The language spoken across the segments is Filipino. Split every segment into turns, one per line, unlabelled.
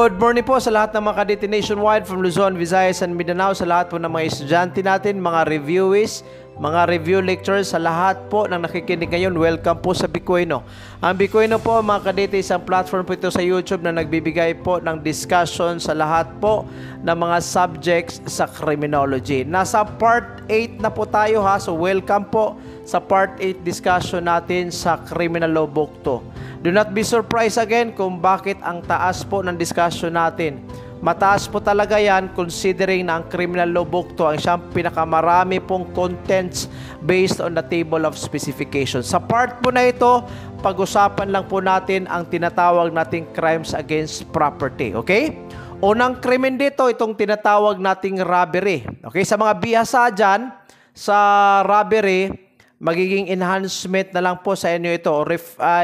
Good morning po sa lahat ng mga kadete nationwide from Luzon, Visayas, and Mindanao, sa lahat po ng mga estudyante natin, mga reviewees, mga review lecturers, sa lahat po ng nakikinig ngayon. Welcome po sa Bicuino. Ang Bicuino po, mga kadete, isang platform po ito sa YouTube na nagbibigay po ng discussion sa lahat po ng mga subjects sa criminology. Nasa part 8 na po tayo ha, so welcome po sa part 8 discussion natin sa Criminal Law Book 2. Do not be surprised again kung bakit ang taas po ng discussion natin. Mataas po talaga yan considering na ang Criminal Law Book 2 ang siyang pinakamarami pong contents based on the table of specifications. Sa part po na ito, pag-usapan lang po natin ang tinatawag nating crimes against property. Okay? Unang krimen dito, itong tinatawag nating robbery. Okay? Sa mga bihasa dyan, sa robbery, magiging enhancement na lang po sa inyo ito.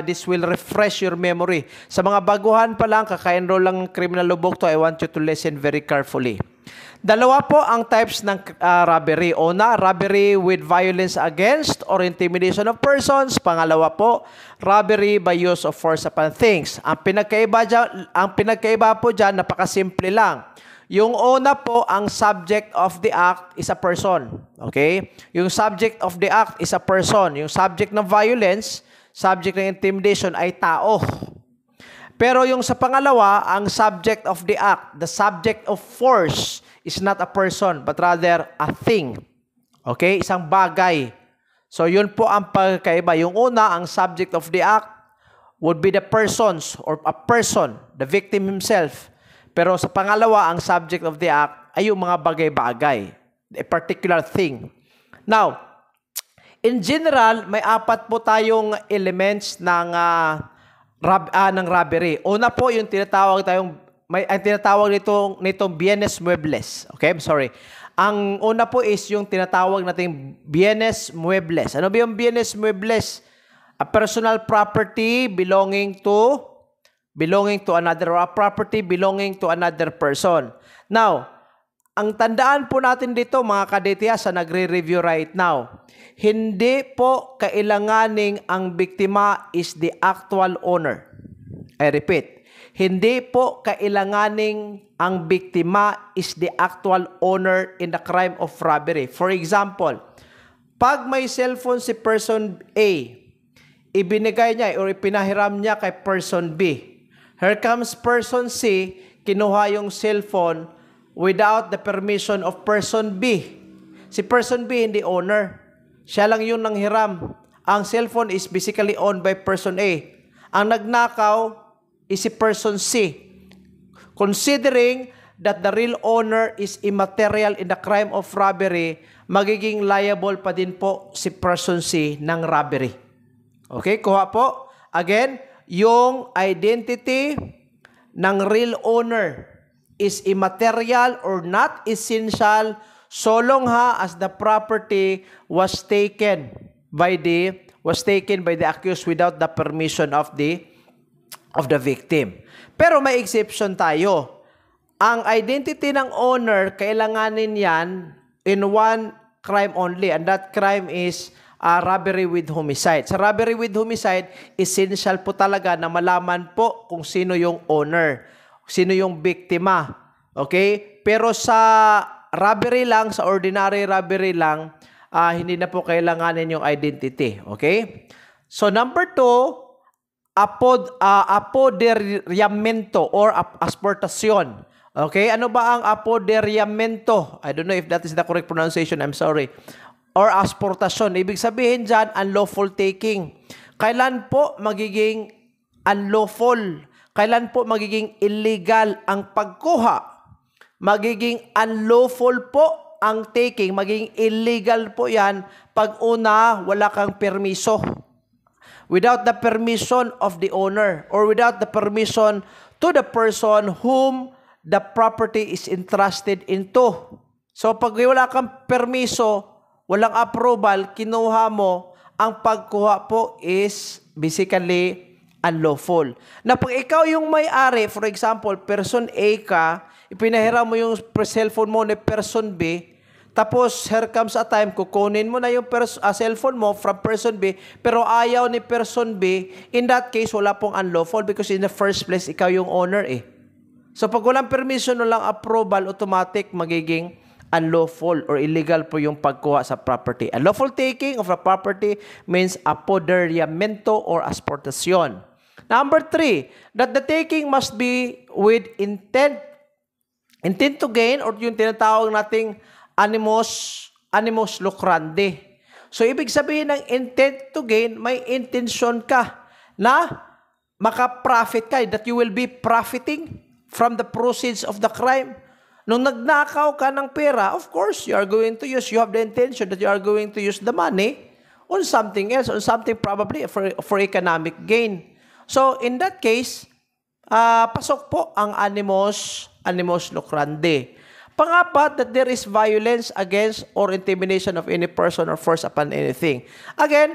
This will refresh your memory. Sa mga baguhan pa lang, kaka-enroll lang ng Criminal Law Book 2, I want you to listen very carefully. Dalawa po ang types ng robbery. Una, robbery with violence against or intimidation of persons. Pangalawa po, robbery by use of force upon things. Ang pinagkaiba po dyan, napakasimple lang. Yung una po, ang subject of the act is a person. Okay? Yung subject of the act is a person. Yung subject ng violence, subject ng intimidation ay tao. Pero yung sa pangalawa, ang subject of the act, the subject of force is not a person, but rather a thing. Okay? Isang bagay. So yun po ang pagkaiba. Yung una, ang subject of the act would be the persons or a person, the victim himself. Pero sa pangalawa, ang subject of the act ay yung mga bagay-bagay, a particular thing. Now, in general, may apat po tayong elements ng robbery. Una po yung tinatawag nitong bienes muebles. Okay, I'm sorry. Ang una po is yung tinatawag nating bienes muebles. Ano ba yung bienes muebles? A personal property belonging to another, or a property belonging to another person. Now, ang tandaan po natin dito mga kadete sa nagre-review right now, hindi po kailanganing ang biktima is the actual owner. I repeat, hindi po kailanganing ang biktima is the actual owner in the crime of robbery. For example, pag may cellphone si person A, ibinigay niya or ipinahiram niya kay person B. Here comes person C, kinuha yung cellphone without the permission of person B. Si person B hindi owner. Siya lang yung nanghiram. Ang cellphone is basically owned by person A. Ang nagnakaw is si person C. Considering that the real owner is immaterial in the crime of robbery, magiging liable pa din po si person C ng robbery. Okay, kuha po. Again, yung identity ng real owner is immaterial or not essential so long as the property was taken by the accused without the permission of the victim. Pero may exception tayo. Ang identity ng owner, kailanganin yan in one crime only, and that crime is robbery with homicide. Sa robbery with homicide, essential po talaga na malaman po kung sino yung owner, sino yung biktima. Okay? Pero sa robbery lang, sa ordinary robbery lang, hindi na po kailanganin yung identity. Okay? So number 2, apoderamiento or asportasyon. Okay? Ano ba ang apoderamiento? I don't know if that is the correct pronunciation. I'm sorry. Or asportasyon. Ibig sabihin dyan, unlawful taking. Kailan po magiging unlawful? Kailan po magiging illegal ang pagkuha? Magiging unlawful po ang taking. Magiging illegal po yan pag una, wala kang permiso. Without the permission of the owner or without the permission to the person whom the property is entrusted into. So pag wala kang permiso, walang approval, kinuha mo, ang pagkuha po is basically unlawful. Na pag ikaw yung may-ari, for example, person A ka, ipinahiram mo yung cellphone mo ni person B, tapos here comes a time, kukunin mo na yung cellphone mo from person B, pero ayaw ni person B, in that case, wala pong unlawful because in the first place, ikaw yung owner eh. So pag walang permission, walang approval, automatic magiging unlawful or illegal po yung pagkuha sa property. Unlawful taking of a property means apoderamiento or asportación. Number 3, that the taking must be with intent to gain, or yung tinatawag nating animus lucrandi. So ibig sabihin ng intent to gain, may intention ka na maka-profit ka, that you will be profiting from the proceeds of the crime. Nung nagnakaw ka ng pera, of course, you have the intention that you are going to use the money on something else, on something probably for economic gain. So, in that case, pasok po ang animus lucrandi. Pangapat, that there is violence against or intimidation of any person or force upon anything. Again,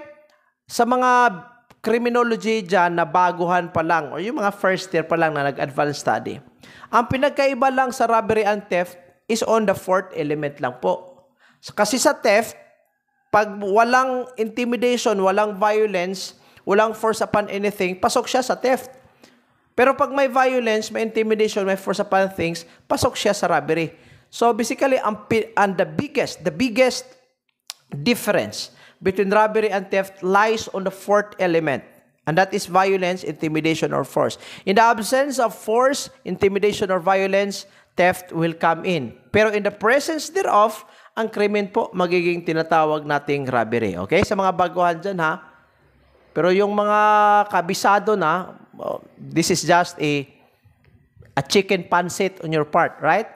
sa mga criminology dyan na baguhan pa lang, or yung mga first year pa lang na nag-advanced study, ang pinagkaiba lang sa robbery and theft is on the fourth element lang po. Kasi sa theft, pag walang intimidation, walang violence, walang force upon anything, pasok siya sa theft. Pero pag may violence, may intimidation, may force upon things, pasok siya sa robbery. So basically, the biggest difference between robbery and theft lies on the fourth element. And that is violence, intimidation, or force. In the absence of force, intimidation, or violence, theft will come in. Pero in the presence thereof, ang krimen po magiging tinatawag nating robbery. Okay? Sa mga baguhan dyan, ha? Pero yung mga kabisado na, this is just a chicken pancit on your part, right?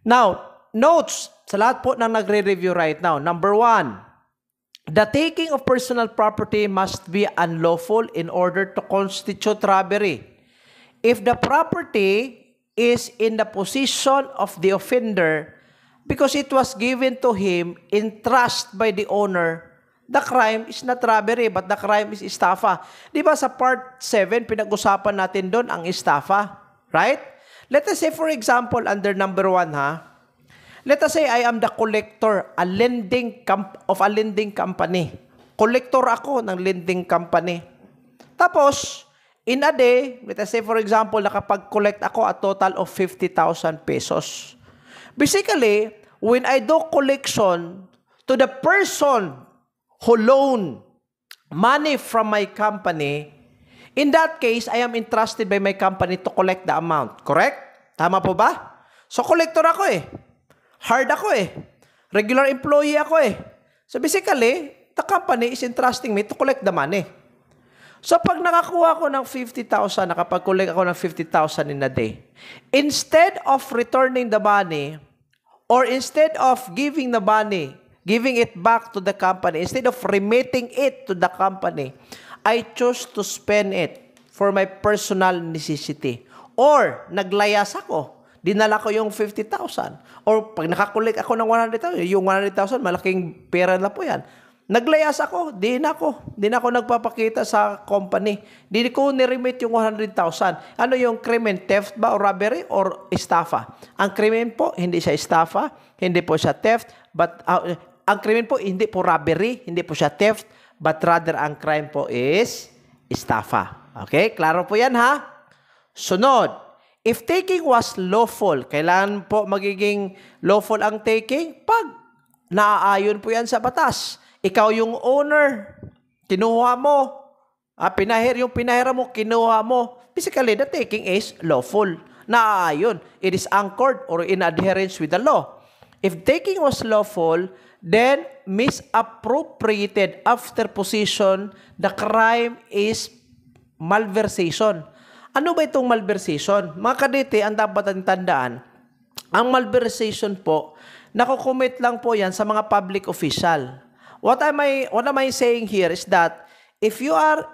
Now, notes sa lahat po na nagre-review right now. Number 1, the taking of personal property must be unlawful in order to constitute robbery. If the property is in the possession of the offender because it was given to him in trust by the owner, the crime is not robbery, but the crime is estafa. Di ba sa part 7, pinag-usapan natin doon ang estafa? Right? Let us say, for example, under number 1, ha? Let us say I am the collector of a lending company. Collector ako ng lending company. Tapos, in a day, let us say for example, nakapag-collect ako a total of 50,000 pesos. Basically, when I do collection to the person who loan money from my company, in that case, I am entrusted by my company to collect the amount. Correct? Tama po ba? So, collector ako eh. Hard ako eh. Regular employee ako eh. So basically, the company is entrusting me to collect the money. So pag nakakuha ako ng 50,000, nakapag-collect ako ng 50,000 in a day, instead of returning the money, or instead of giving the money, giving it back to the company, instead of remitting it to the company, I choose to spend it for my personal necessity. Or naglayas ako. Dinala ko yung 50,000. Or pag nakakulik ako ng 100,000, yung 100,000, malaking pera na po yan. Naglayas ako, di na ako nagpapakita sa company. Di ko niremit yung 100,000. Ano yung krimen? Theft ba o robbery or estafa? Ang krimen po, hindi siya estafa, hindi po siya theft, but ang krimen po, hindi po robbery, hindi po siya theft, but rather ang crime po is estafa. Okay? Klaro po yan, ha? Sunod. If taking was lawful, kailan po magiging lawful ang taking? Pag naaayon po yan sa batas. Ikaw yung owner, kinuha mo. Yung pinahira mo, kinuha mo. Basically, the taking is lawful. Naaayon. It is anchored or in adherence with the law. If taking was lawful, then misappropriated after possession, the crime is malversation. Ano ba itong malversation? Mga kadete, ang dapat ang tandaan, ang malversation po, nakukomit lang po yan sa mga public official. What am I saying here is that if you are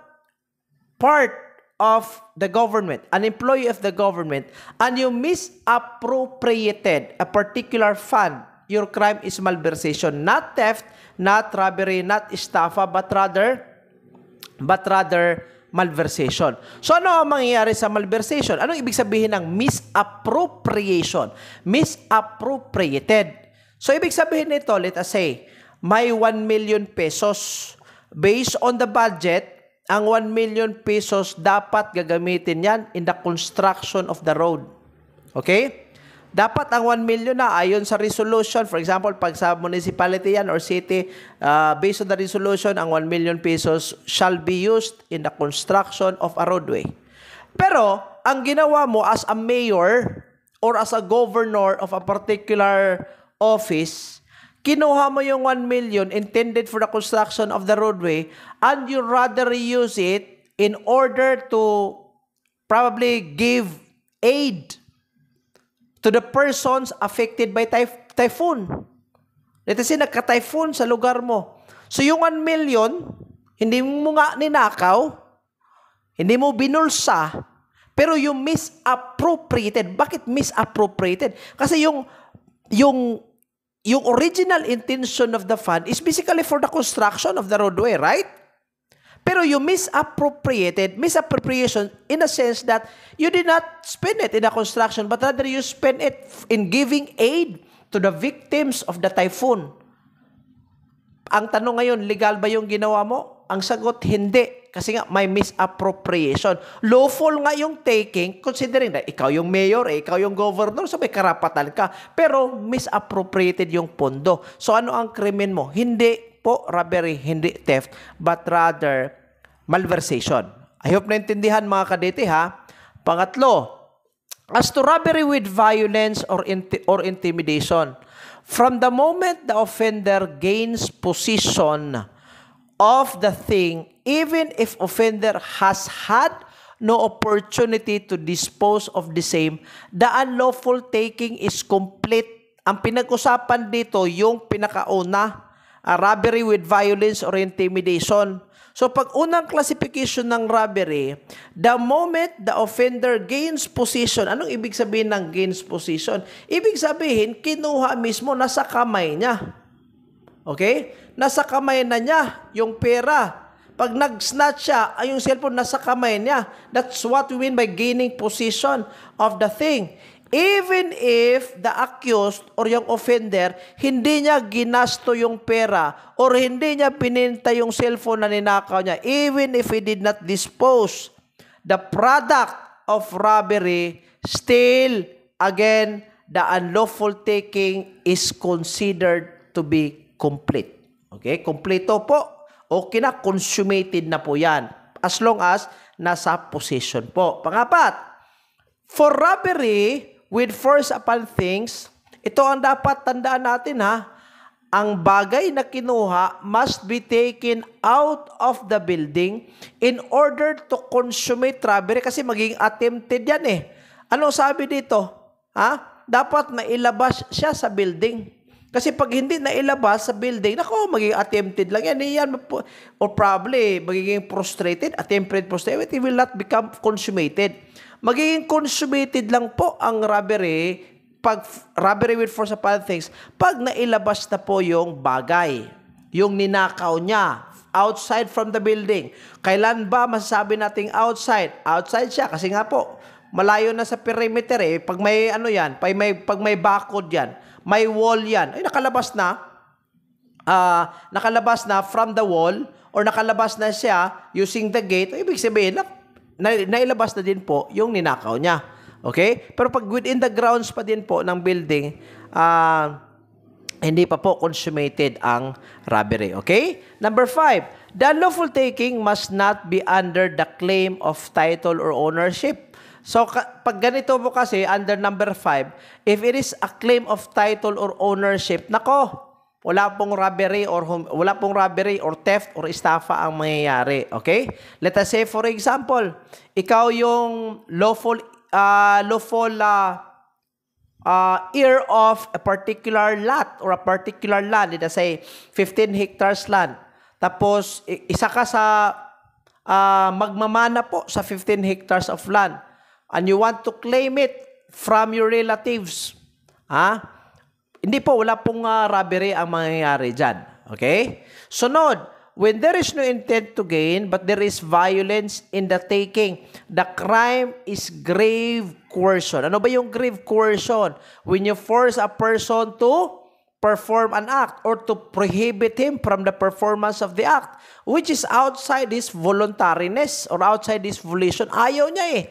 part of the government, an employee of the government, and you misappropriated a particular fund, your crime is malversation. Not theft, not robbery, not estafa, but rather malversation. So ano ang mangyayari sa malversation? Anong ibig sabihin ng misappropriation? Misappropriated. So ibig sabihin nito, let us say, may 1 million pesos. Based on the budget, ang 1 million pesos dapat gagamitin yan in the construction of the road. Okay? Dapat ang 1 million na ayon sa resolution. For example, pag sa municipality yan or city, based on the resolution, ang 1 million pesos shall be used in the construction of a roadway. Pero, ang ginawa mo as a mayor or as a governor of a particular office, kinuha mo yung 1 million intended for the construction of the roadway and you rather use it in order to probably give aid to the persons affected by typhoon. Let us say, nagka-typhoon sa lugar mo. So, yung 1 million, hindi mo nga ninakaw, hindi mo binulsa, pero yung misappropriated. Bakit misappropriated? Kasi yung original intention of the fund is basically for the construction of the roadway, right? Pero you misappropriation in a sense that you did not spend it in the construction, but rather you spend it in giving aid to the victims of the typhoon. Ang tanong ngayon, legal ba yung ginawa mo? Ang sagot, hindi. Kasi nga, may misappropriation. Lawful nga yung taking, considering na ikaw yung mayor, ikaw yung governor, so may karapatan ka. Pero misappropriated yung pondo. So ano ang krimen mo? Hindi po robbery, hindi theft, but rather malversation. I hope naintindihan mga kadete ha. Pangatlo, as to robbery with violence or intimidation, from the moment the offender gains possession of the thing, even if offender has had no opportunity to dispose of the same, the unlawful taking is complete. Ang pinag-usapan dito, yung pinakauna, robbery with violence or intimidation. So, pag unang classification ng robbery, the moment the offender gains possession, anong ibig sabihin ng gains possession? Ibig sabihin, kinuha mismo, nasa kamay niya. Okay? Nasa kamay na niya yung pera. Pag nag-snatch siya, ay yung cellphone nasa kamay niya. That's what we mean by gaining possession of the thing. Even if the accused or yung offender, hindi niya ginasto yung pera or hindi niya pininta yung cellphone na ninakaw niya, even if he did not dispose the product of robbery, still, again, the unlawful taking is considered to be complete. Okay? Kompleto po. Okay na, consummated na po yan. As long as nasa possession po. Pangapat, for robbery with force upon things, ito ang dapat tandaan natin ha, ang bagay na kinuha must be taken out of the building in order to consummate robbery kasi magiging attempted yan eh. Ano sabi dito? Ha? Dapat nailabas siya sa building. Kasi pag hindi nailabas sa building, nako, magiging attempted lang yan. Or probably, magiging prostrated, attempted prostrated, it will not become consummated. Magiging consummated lang po ang robbery, pag robbery with force upon things, pag nailabas na po yung bagay, yung ninakaw niya, outside from the building. Kailan ba masasabi nating outside? Outside siya, kasi nga po, malayo na sa perimeter eh. Pag may ano yan, pag may bakod yan, may wall yan, ay nakalabas na from the wall, or nakalabas na siya using the gate, ibig sabihin, nailabas na din po yung ninakaw niya. Okay? Pero pag within the grounds pa din po ng building, hindi pa po consummated ang robbery. Okay? Number 5, the unlawful taking must not be under the claim of title or ownership. So, pag ganito po kasi, under number 5, if it is a claim of title or ownership, nako, wala pong robbery or theft or estafa ang mangyayari. Okay? Let us say, for example, ikaw yung lawful heir of a particular lot or a particular land. Let us say, 15 hectares land. Tapos, isa ka sa magmamana po sa 15 hectares of land. And you want to claim it from your relatives. Hindi po, wala pong robbery ang mangyayari dyan. Okay? Sunod, when there is no intent to gain, but there is violence in the taking, the crime is grave coercion. Ano ba yung grave coercion? When you force a person to perform an act or to prohibit him from the performance of the act, which is outside his voluntariness or outside his volition. Ayaw niya eh.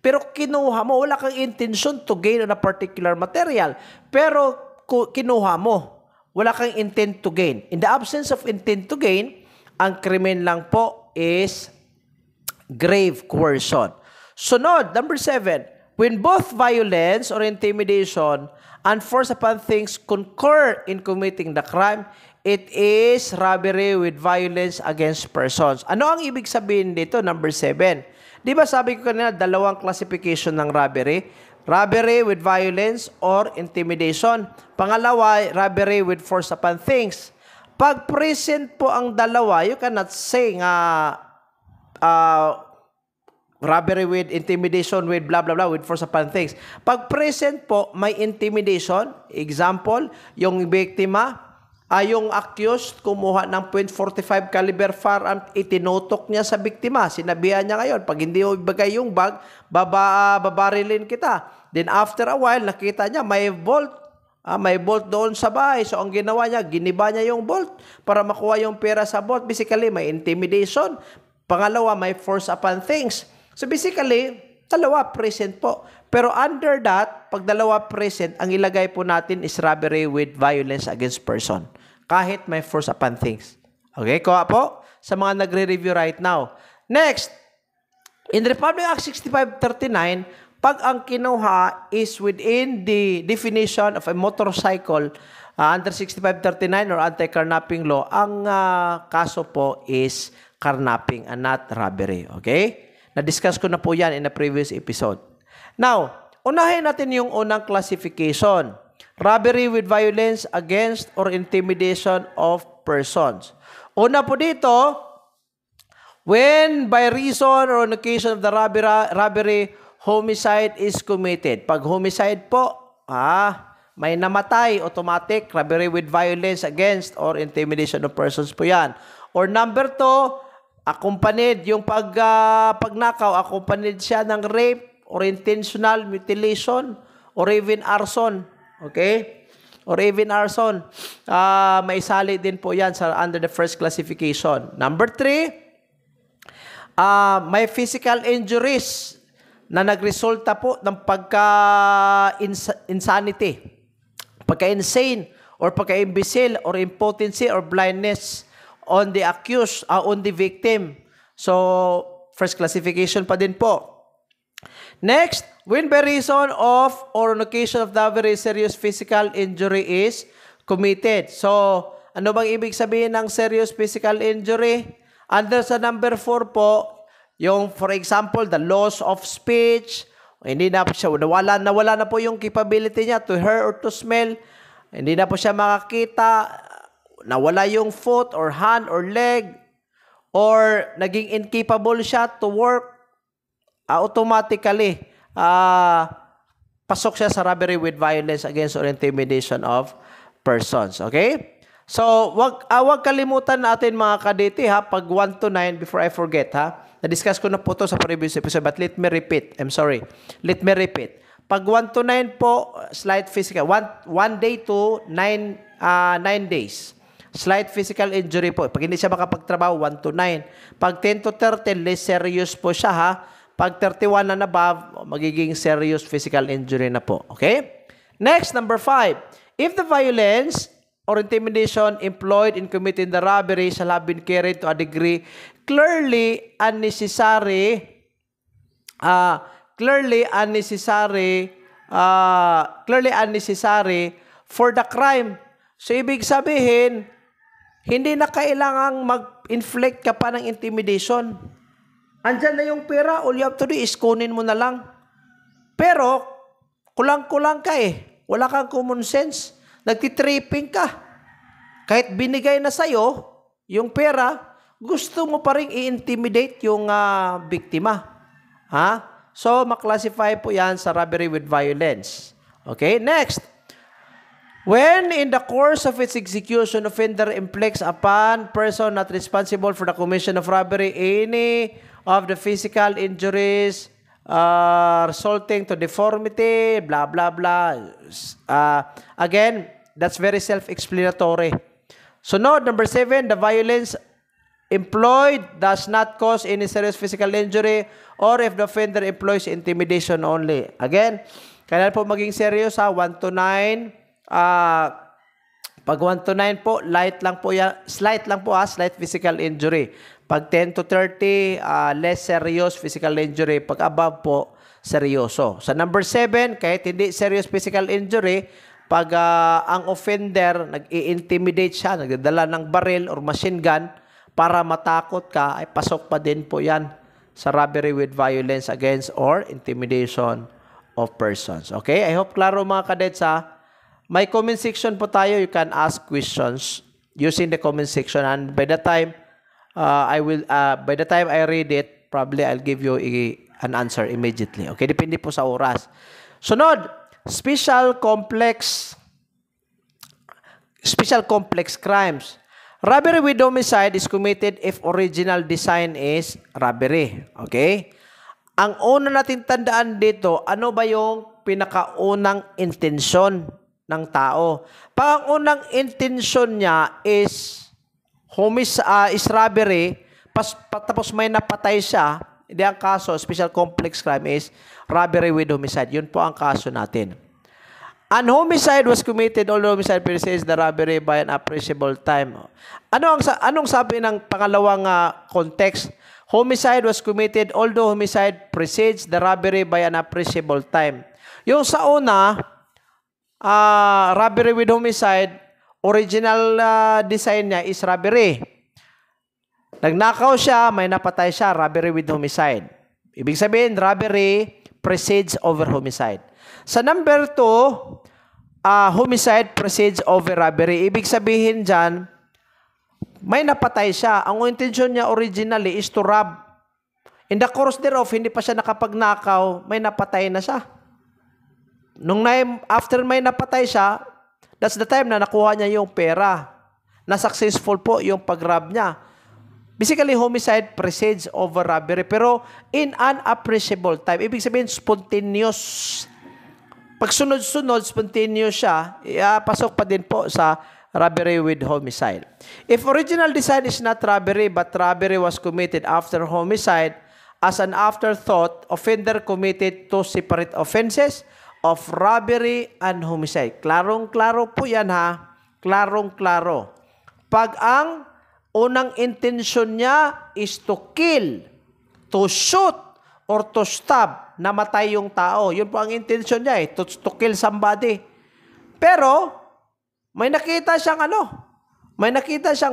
pero kinuha mo, wala kang intention to gain on a particular material. Pero kinuha mo, wala kang intent to gain. In the absence of intent to gain, ang krimen lang po is grave coercion. Sunod, number 7, when both violence or intimidation and force upon things concur in committing the crime, it is robbery with violence against persons. Ano ang ibig sabihin dito? Number 7. Di ba sabi ko kanina, dalawang classification ng robbery? Robbery with violence or intimidation. Pangalawa, robbery with force upon things. Pag present po ang dalawa, you cannot say robbery with intimidation with blah blah blah with force upon things. Pag present po, may intimidation. Example, yung biktima, yung accused kumuha ng .45 caliber firearm, itinutok niya sa biktima. Sinabihan niya ngayon, pag hindi mo ibigay yung bag, babarilin kita. Then after a while, nakita niya may bolt. May bolt doon sa bahay. So ang ginawa niya, giniba niya yung bolt para makuha yung pera sa bolt. Basically, may intimidation. Pangalawa, may force upon things. So basically, dalawa present po. Pero under that, pag dalawa present, ang ilagay po natin is robbery with violence against person. Kahit may force upon things. Okay, kuha po sa mga nagre-review right now. Next, in the Republic Act 6539, pag ang kinuha is within the definition of a motorcycle under 6539 or anti-carnapping law, ang kaso po is carnapping and not robbery. Okay? Na-discuss ko na po yan in the previous episode. Now, unahin natin yung unang classification. Robbery with violence against or intimidation of persons. Una po dito, when by reason or on occasion of the robbery, homicide is committed. Pag homicide po, may namatay, automatic, robbery with violence against or intimidation of persons po yan. Or number 2, accompanied, yung pagnakaw, accompanied siya ng rape or intentional mutilation or even arson. Okay? Or even arson. May sali din po yan under the first classification. Number 3, may physical injuries na nagresulta po ng pagka-insanity, pagka-insane, or pagka-imbecile, or impotency, or blindness on the accused, on the victim. So, first classification pa din po. Next, when by reason of or on occasion of the very serious physical injury is committed. So, ano bang ibig sabihin ng serious physical injury? Under sa number 4 po, yung, for example, the loss of speech, hindi na po siya, nawala na po yung capability niya to hear or to smell, hindi na po siya makakita, nawala yung foot or hand or leg, or naging incapable siya to work, automatically, pasok siya sa robbery with violence against or intimidation of persons. Okay? So, wag kalimutan natin mga kadete pag 1 to 9, before I forget na-discuss ko na po ito sa previous episode, but let me repeat. I'm sorry. Let me repeat. Pag 1 to 9 po, slight physical. 1 day to 9 days. Slight physical injury po. Pag hindi siya makapagtrabaho, 1 to 9. Pag 10 to 13, less serious po siya Pag 31 and above, magiging serious physical injury na po. Okay? Next, number 5. If the violence or intimidation employed in committing the robbery shall have been carried to a degree clearly unnecessary for the crime. So, ibig sabihin, hindi na kailangang mag-inflict ka pa ng intimidation. Andyan na yung pera, all you have to do is kunin mo na lang. Pero, kulang-kulang ka Wala kang common sense. Nagtitripping ka. Kahit binigay na sa'yo, yung pera, gusto mo pa rin i-intimidate yung biktima. So, maklasify po yan sa robbery with violence. Okay, next. When in the course of its execution, offender inflicts upon person not responsible for the commission of robbery any of the physical injuries resulting to deformity, blah, blah, blah. Again, that's very self-explanatory. So, note, number 7, the violence employed does not cause any serious physical injury or if the offender employs intimidation only. Again, kailan po maging serious ha? 1 to 9. Pag 1 to 9 po, light lang po yan, slight lang po ha, slight physical injury. Pag 10 to 30, less serious physical injury. Pag above po, seryoso. Sa number 7, kahit hindi serious physical injury, pag ang offender nag-i-intimidate siya, nagdadala ng baril or machine gun para matakot ka, ay pasok pa din po yan sa robbery with violence against or intimidation of persons. Okay? I hope klaro mga kadets ha. May comment section po tayo. You can ask questions using the comment section, and by the time I read it, probably I'll give you an answer immediately. Okay? Depende po sa oras. Sunod, special complex crimes. Robbery with homicide is committed if original design is robbery. Okay? Ang una natin tandaan dito, ano ba yung pinakaunang intensyon ng tao? Pag ang unang intensyon niya is robbery, tapos may napatay siya, hindi ang kaso, special complex crime is robbery with homicide. Yun po ang kaso natin. An homicide was committed, although homicide precedes the robbery by an appreciable time. Anong sabi ng pangalawang context? Homicide was committed, although homicide precedes the robbery by an appreciable time. Yung sa una, robbery with homicide, original design niya is robbery. Nagnakaw siya, may napatay siya, robbery with homicide. Ibig sabihin, robbery precedes over homicide. Sa number 2, homicide precedes over robbery. Ibig sabihin dyan, may napatay siya. Ang intention niya originally is to rob. In the course thereof, hindi pa siya nakapagnakaw, may napatay na siya. After may napatay siya, that's the time na nakuha niya yung pera. Na successful po yung pag-rob niya. Basically, homicide precedes over robbery. Pero in an appreciable time, ibig sabihin spontaneous. Pag sunod-sunod, spontaneous siya, pasok pa din po sa robbery with homicide. If original design is not robbery, but robbery was committed after homicide, as an afterthought, offender committed two separate offenses of robbery and homicide. Klarong-klaro po yan ha. Klarong-klaro. Pag ang unang intensyon niya is to kill, to shoot, or to stab, namatay yung tao. Yun po ang intensyon niya to kill somebody. Pero, may nakita siyang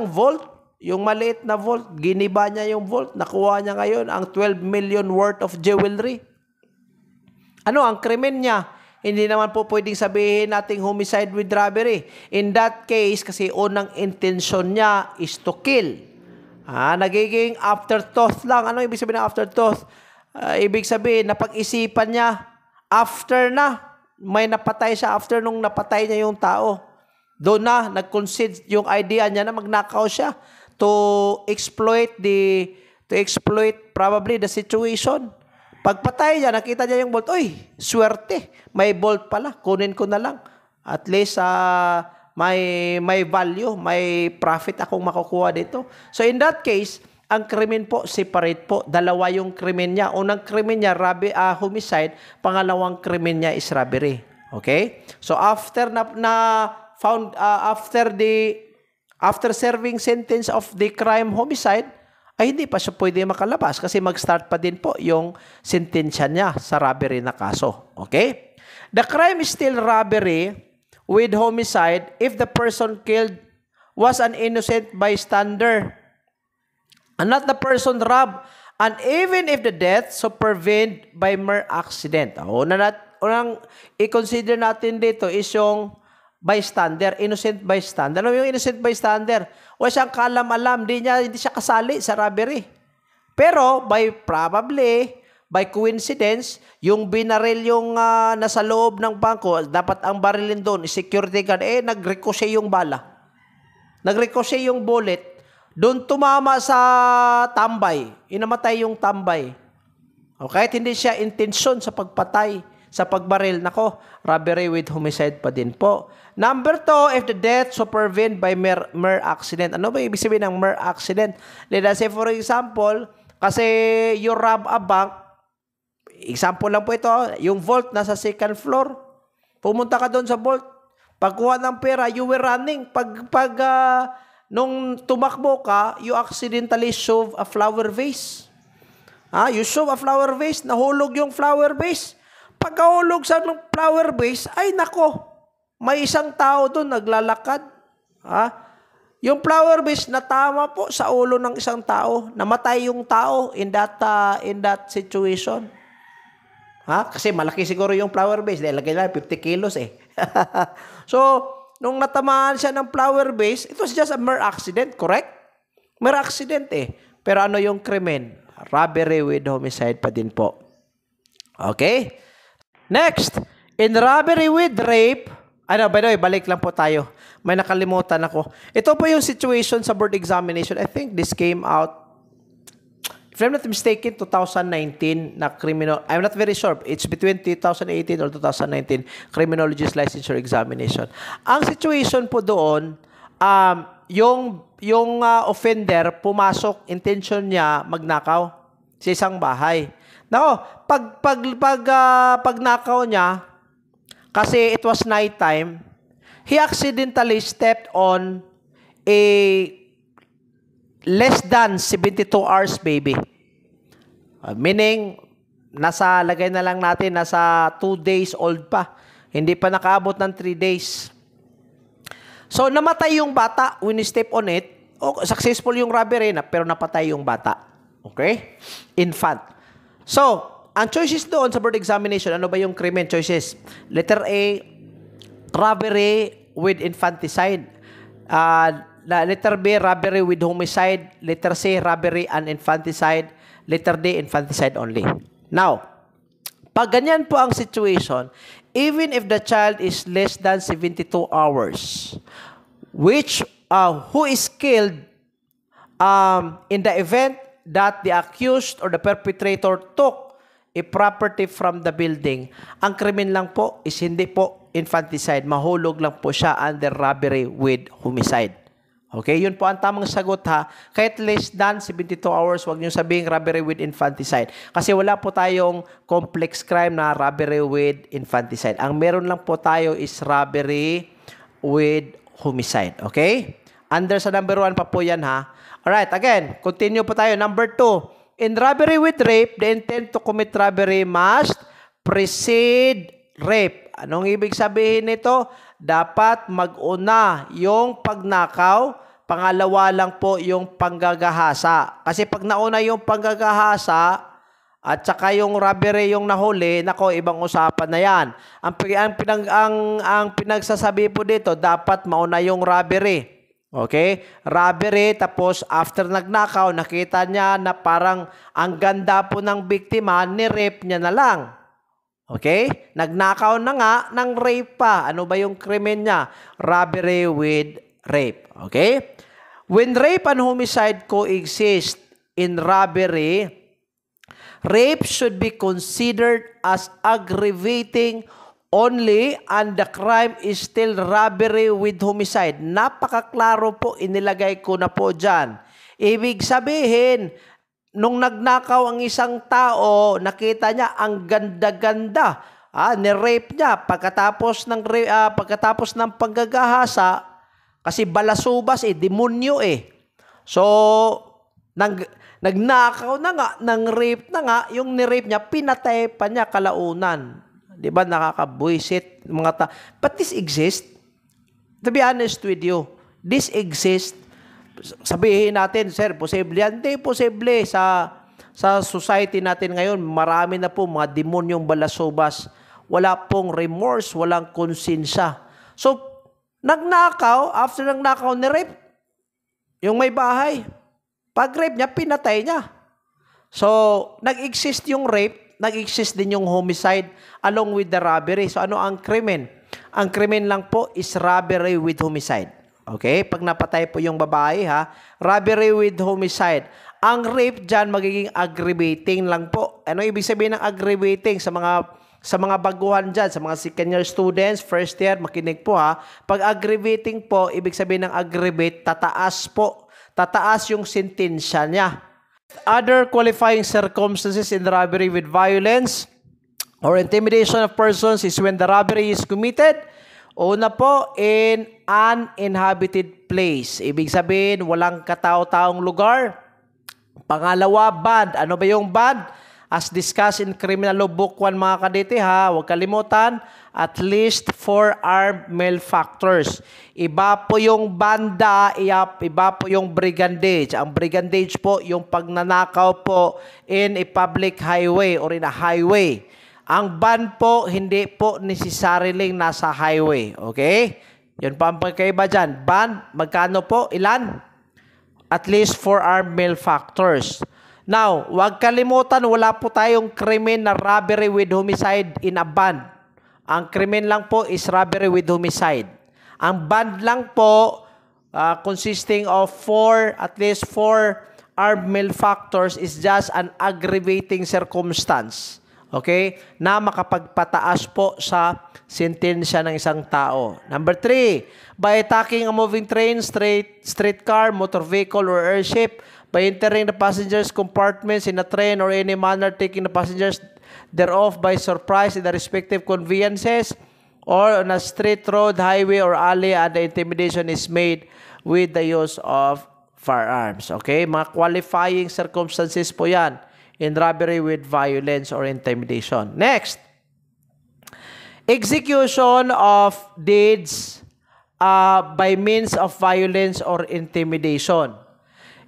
vault, yung maliit na vault, giniba niya yung vault, nakuha niya ngayon ang 12 million worth of jewelry. Ano ang krimen niya? Hindi naman po pwedeng sabihin nating homicide with robbery. In that case, kasi unang intention niya is to kill. Nagiging afterthought lang. Ano ibig sabihin ng afterthought? Ibig sabihin, napag-isipan niya, after na, may napatay siya, after nung napatay niya yung tao. Doon na, nag-concede yung idea niya na magnakaw siya to exploit probably the situation. Pagpatay niya, nakita niya yung bolt, uy, swerte, may bolt pala, kunin ko na lang. At least may value, may profit akong makukuha dito. So in that case, ang krimen po, separate po. Dalawa yung krimen niya. Unang krimen niya, homicide. Pangalawang krimen niya is robbery. Okay? So after after serving sentence of the crime homicide, ay hindi pa siya pwede makalabas kasi mag-start pa din po yung sentensya niya sa robbery na kaso. Okay? The crime is still robbery with homicide if the person killed was an innocent bystander and not the person robbed, and even if the death supervened by mere accident. Unang i-consider natin dito is yung bystander, innocent bystander. Ano yung innocent bystander? Wala siyang kalam-alam, hindi siya kasali sa robbery. Pero by coincidence, yung binaril yung nasa loob ng bangko, dapat ang barilin doon, security guard, nag-ricochet yung bala. Nag-ricochet yung bullet. Doon tumama sa tambay. Inamatay yung tambay. Okay? Hindi siya intensyon sa pagpatay. sa pagbaril, nako, robbery with homicide pa din po. Number 2, if the death supervened by mere accident. Ano ba ibig sabihin ng mere accident? Let us say, for example, kasi you rob a bank, example lang po ito, yung vault nasa second floor. Pumunta ka doon sa vault. Pagkuha ng pera, you were running. Nung tumakbo ka, you accidentally shove a flower vase. You shove a flower vase, nahulog yung flower vase. Pagkahulog sa flower vase, ay nako, may isang tao doon naglalakad. Yung flower vase natama po sa ulo ng isang tao. Namatay yung tao in that situation. Kasi malaki siguro yung flower vase. Dahil lagay na 50 kilos eh. So, nung natamaan siya ng flower vase, it was just a mere accident, correct? Mere accident eh. Pero ano yung krimen? Robbery with homicide pa din po. Okay? Next, in robbery with rape, by the way, balik lang po tayo. May nakalimutan ako. Ito po yung situation sa board examination. I think this came out, if I'm not mistaken, 2019 na criminal, I'm not very sure. It's between 2018 or 2019 criminologist licensure examination. Ang situation po doon, yung offender pumasok, intention niya magnakaw sa isang bahay. Nako, pagnakaw niya, kasi it was nighttime, he accidentally stepped on a less than 72 hours baby. Meaning, lagay na lang natin, nasa 2 days old pa. Hindi pa nakaabot ng 3 days. So, namatay yung bata when he step on it. Successful yung robbery, pero napatay yung bata. Okay? Infant. So, ang choices doon sa board examination, ano ba yung krimen choices? Letter A, robbery with infanticide. Letter B, robbery with homicide. Letter C, robbery and infanticide. Letter D, infanticide only. Now, pag ganyan po ang situation, even if the child is less than 72 hours, who is killed in the event that the accused or the perpetrator took a property from the building, ang krimen lang po is hindi po infanticide. Mahulog lang po siya under robbery with homicide. Okay, yun po ang tamang sagot ha. Kahit less than 72 hours, huwag niyo sabihing robbery with infanticide. Kasi wala po tayong complex crime na robbery with infanticide. Ang meron lang po tayo is robbery with homicide. Okay? Under sa number 1 pa po yan ha. Alright, again, continue po tayo. Number 2, in robbery with rape, the intent to commit robbery must precede rape. Anong ibig sabihin nito? Dapat mag-una yung pagnakaw, pangalawa lang po yung panggagahasa. Kasi pag nauna yung panggagahasa at saka yung robbery yung nahuli, nako, ibang usapan na yan. Ang pinagsasabi po dito, dapat mauna yung robbery. Okay? Robbery, tapos after nagnakaw, nakita niya na parang ang ganda po ng biktima, ni-rape niya na lang. Okay? Nagnakaw na nga ng rape pa. Ano ba yung krimen niya? Robbery with rape. Okay? When rape and homicide coexist in robbery, rape should be considered as aggravating only and the crime is still robbery with homicide. Napakaklaro po, inilagay ko na po dyan. Ibig sabihin, nung nagnakaw ang isang tao, nakita niya ang ganda-ganda. Ni-rape niya pagkatapos ng panggagahasa, kasi balasubas demonyo So, nagnakaw na nga, nang-rape na nga, yung ni-rape niya, pinatay pa niya kalaunan. Di ba, nakakabwisit mga But this exists. To be honest with you, this exists. Sabihin natin, sir, posible yan. Hindi posible. Sa society natin ngayon, marami na po mga demonyong balasubas. Wala pong remorse, walang konsensya. So, nagnakaw, after nagnakaw, ni-rape. Yung may bahay. Pag-rape niya, pinatay niya. So, nag-exist yung rape, nag-exist din yung homicide along with the robbery. So, ano ang krimen? Ang krimen lang po is robbery with homicide. Okay? Pag napatay po yung babae, robbery with homicide. Ang rape dyan magiging aggravating lang po. Ano ibig sabihin ng aggravating? Sa mga Sa mga baguhan dyan, sa mga second year students, first year, makinig po ha. Pag aggravating po, ibig sabihin ng aggravate, tataas po. Tataas yung sentensya niya. Other qualifying circumstances in robbery with violence or intimidation of persons is when the robbery is committed. Una po, in uninhabited place. Ibig sabihin, walang katao-taong lugar. Pangalawa, band. Ano ba yung band? As discussed in Criminal Law Book 1 mga kadete ha, huwag kalimutan, at least 4 armed malefactors. Iba po yung banda, iba po yung brigandage. Ang brigandage po, yung pagnanakaw po in a public highway or in a highway. Ang band po, hindi po necessarily nasa highway. Okay? Yun pa ang pagkaiba dyan. Band, magkano po? Ilan? At least 4 armed malefactors. Now, huwag kalimutan, wala po tayong krimen na robbery with homicide in a band. Ang krimen lang po is robbery with homicide. Ang band lang po, consisting of at least 4 armed malefactors is just an aggravating circumstance. Okay? Na makapagpataas po sa sentensya ng isang tao. Number 3, by attacking a moving train, streetcar, motor vehicle, or airship, by entering the passengers' compartments in a train or any manner, taking the passengers thereof by surprise in the respective conveyances, or on a street, road, highway, or alley, and the intimidation is made with the use of firearms. Okay? Mga qualifying circumstances po yan in robbery with violence or intimidation. Next, execution of deeds by means of violence or intimidation.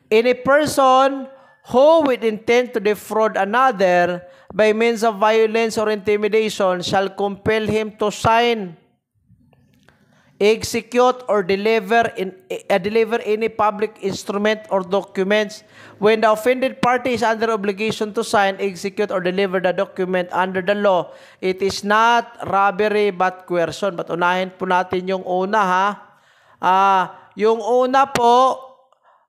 In a person who with intent to defraud another by means of violence or intimidation shall compel him to sign, execute, or deliver any public instrument or documents when the offended party is under obligation to sign, execute, or deliver the document under the law. It is not robbery but coercion. But unahin po natin yung una ha. Yung una po,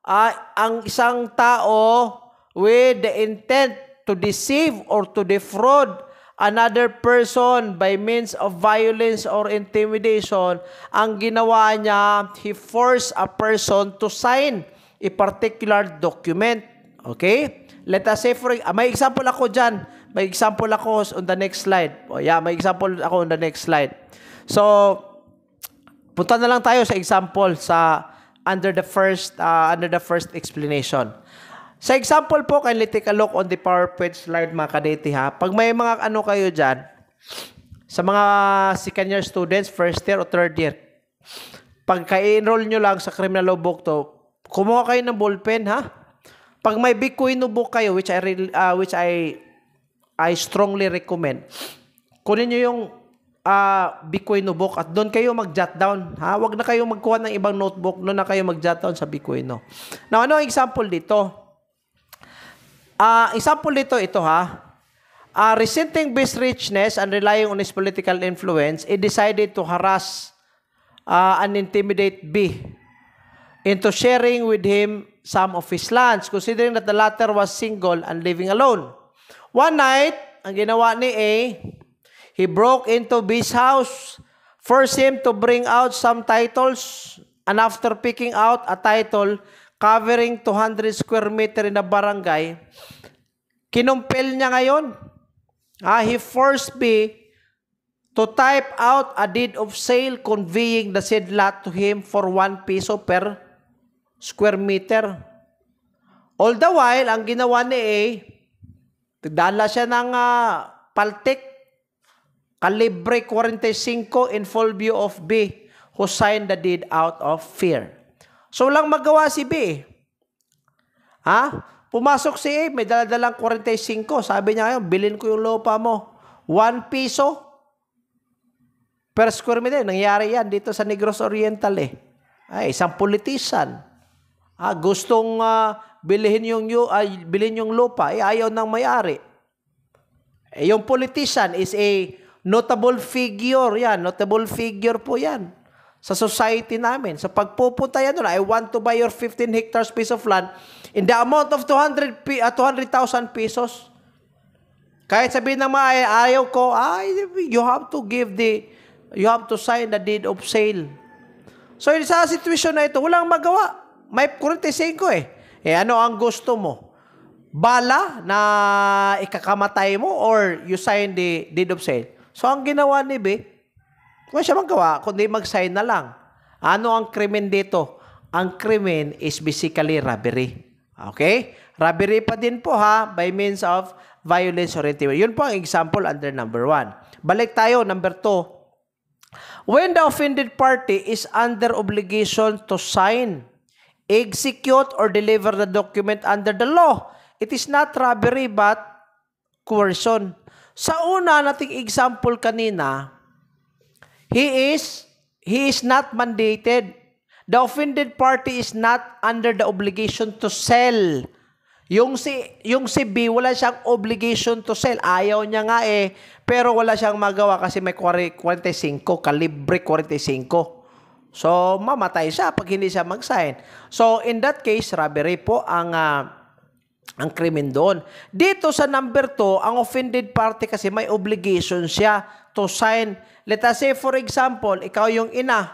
ang isang tao with the intent to deceive or to defraud another person by means of violence or intimidation, ang ginawa niya, he forced a person to sign a particular document. Okay? Let us say, may example ako dyan. May example ako on the next slide. May example ako on the next slide. So, punta na lang tayo sa example under the first explanation. Sa example po, kindly take a look on the PowerPoint slide mga kadete ha. Pag may mga ano kayo dyan, sa mga second year students, first year o third year, pag ka-enroll nyo lang sa Criminal Law Book to, kumuha kayo ng ballpen ha. Pag may Bikuino book kayo, which I strongly recommend, kunin nyo yung Bikuino book at doon kayo mag-jot down. Ha? Huwag na kayo magkuha ng ibang notebook, doon na kayo mag-jot down sa Bikuino. Now, ano ang example dito? Example dito, ito ha. Resenting B's richness and relying on his political influence, he decided to harass and intimidate B into sharing with him some of his lands, considering that the latter was single and living alone. One night, ang ginawa ni A, he broke into B's house, forced him to bring out some titles, and after picking out a title covering 200 square meter in the barangay, kinumpel niya ngayon. He forced B to type out a deed of sale conveying the said lot to him for 1 peso per square meter. All the while, ang ginawa ni A, nagdala siya ng paltik, Calibre 45 in full view of B, who signed the deed out of fear. So, lang magawa si B. Pumasok si A, may daladalang 45. Sabi niya ngayon, bilhin ko yung lupa mo. 1 peso per square meter. Nangyari yan dito sa Negros Oriental eh. Isang politician. Gustong bilhin yung lupa. Ayaw ng may-ari. Yung politician is a notable figure yan. Notable figure po yan sa society namin. So pagpupunta yan doon, I want to buy your 15 hectares piece of land in the amount of 200,000 pesos. Kahit sabihin ng mga ayaw ko, you have to sign the deed of sale. So, sa sitwasyon na ito, walang magawa. May 45 eh. Ano ang gusto mo? Bala na ikakamatay mo or you sign the deed of sale? So, ang ginawa ni B, kung siya magawa, kundi mag-sign na lang. Ano ang krimen dito? Ang krimen is basically robbery. Okay? Robbery pa din po by means of violence or intimidation. Yun po ang example under number 1. Balik tayo, number 2. When the offended party is under obligation to sign, execute, or deliver the document under the law, it is not robbery but coercion. Sa una nating example kanina, he is not mandated. The offended party is not under the obligation to sell. Yung si B, wala siyang obligation to sell. Ayaw niya nga pero wala siyang magawa kasi may 45, kalibre 45. So, mamatay siya pag hindi siya mag-sign. So, in that case, robbery po ang krimen doon. Dito sa number 2, ang offended party kasi may obligation siya to sign. Let us say, for example, ikaw yung ina.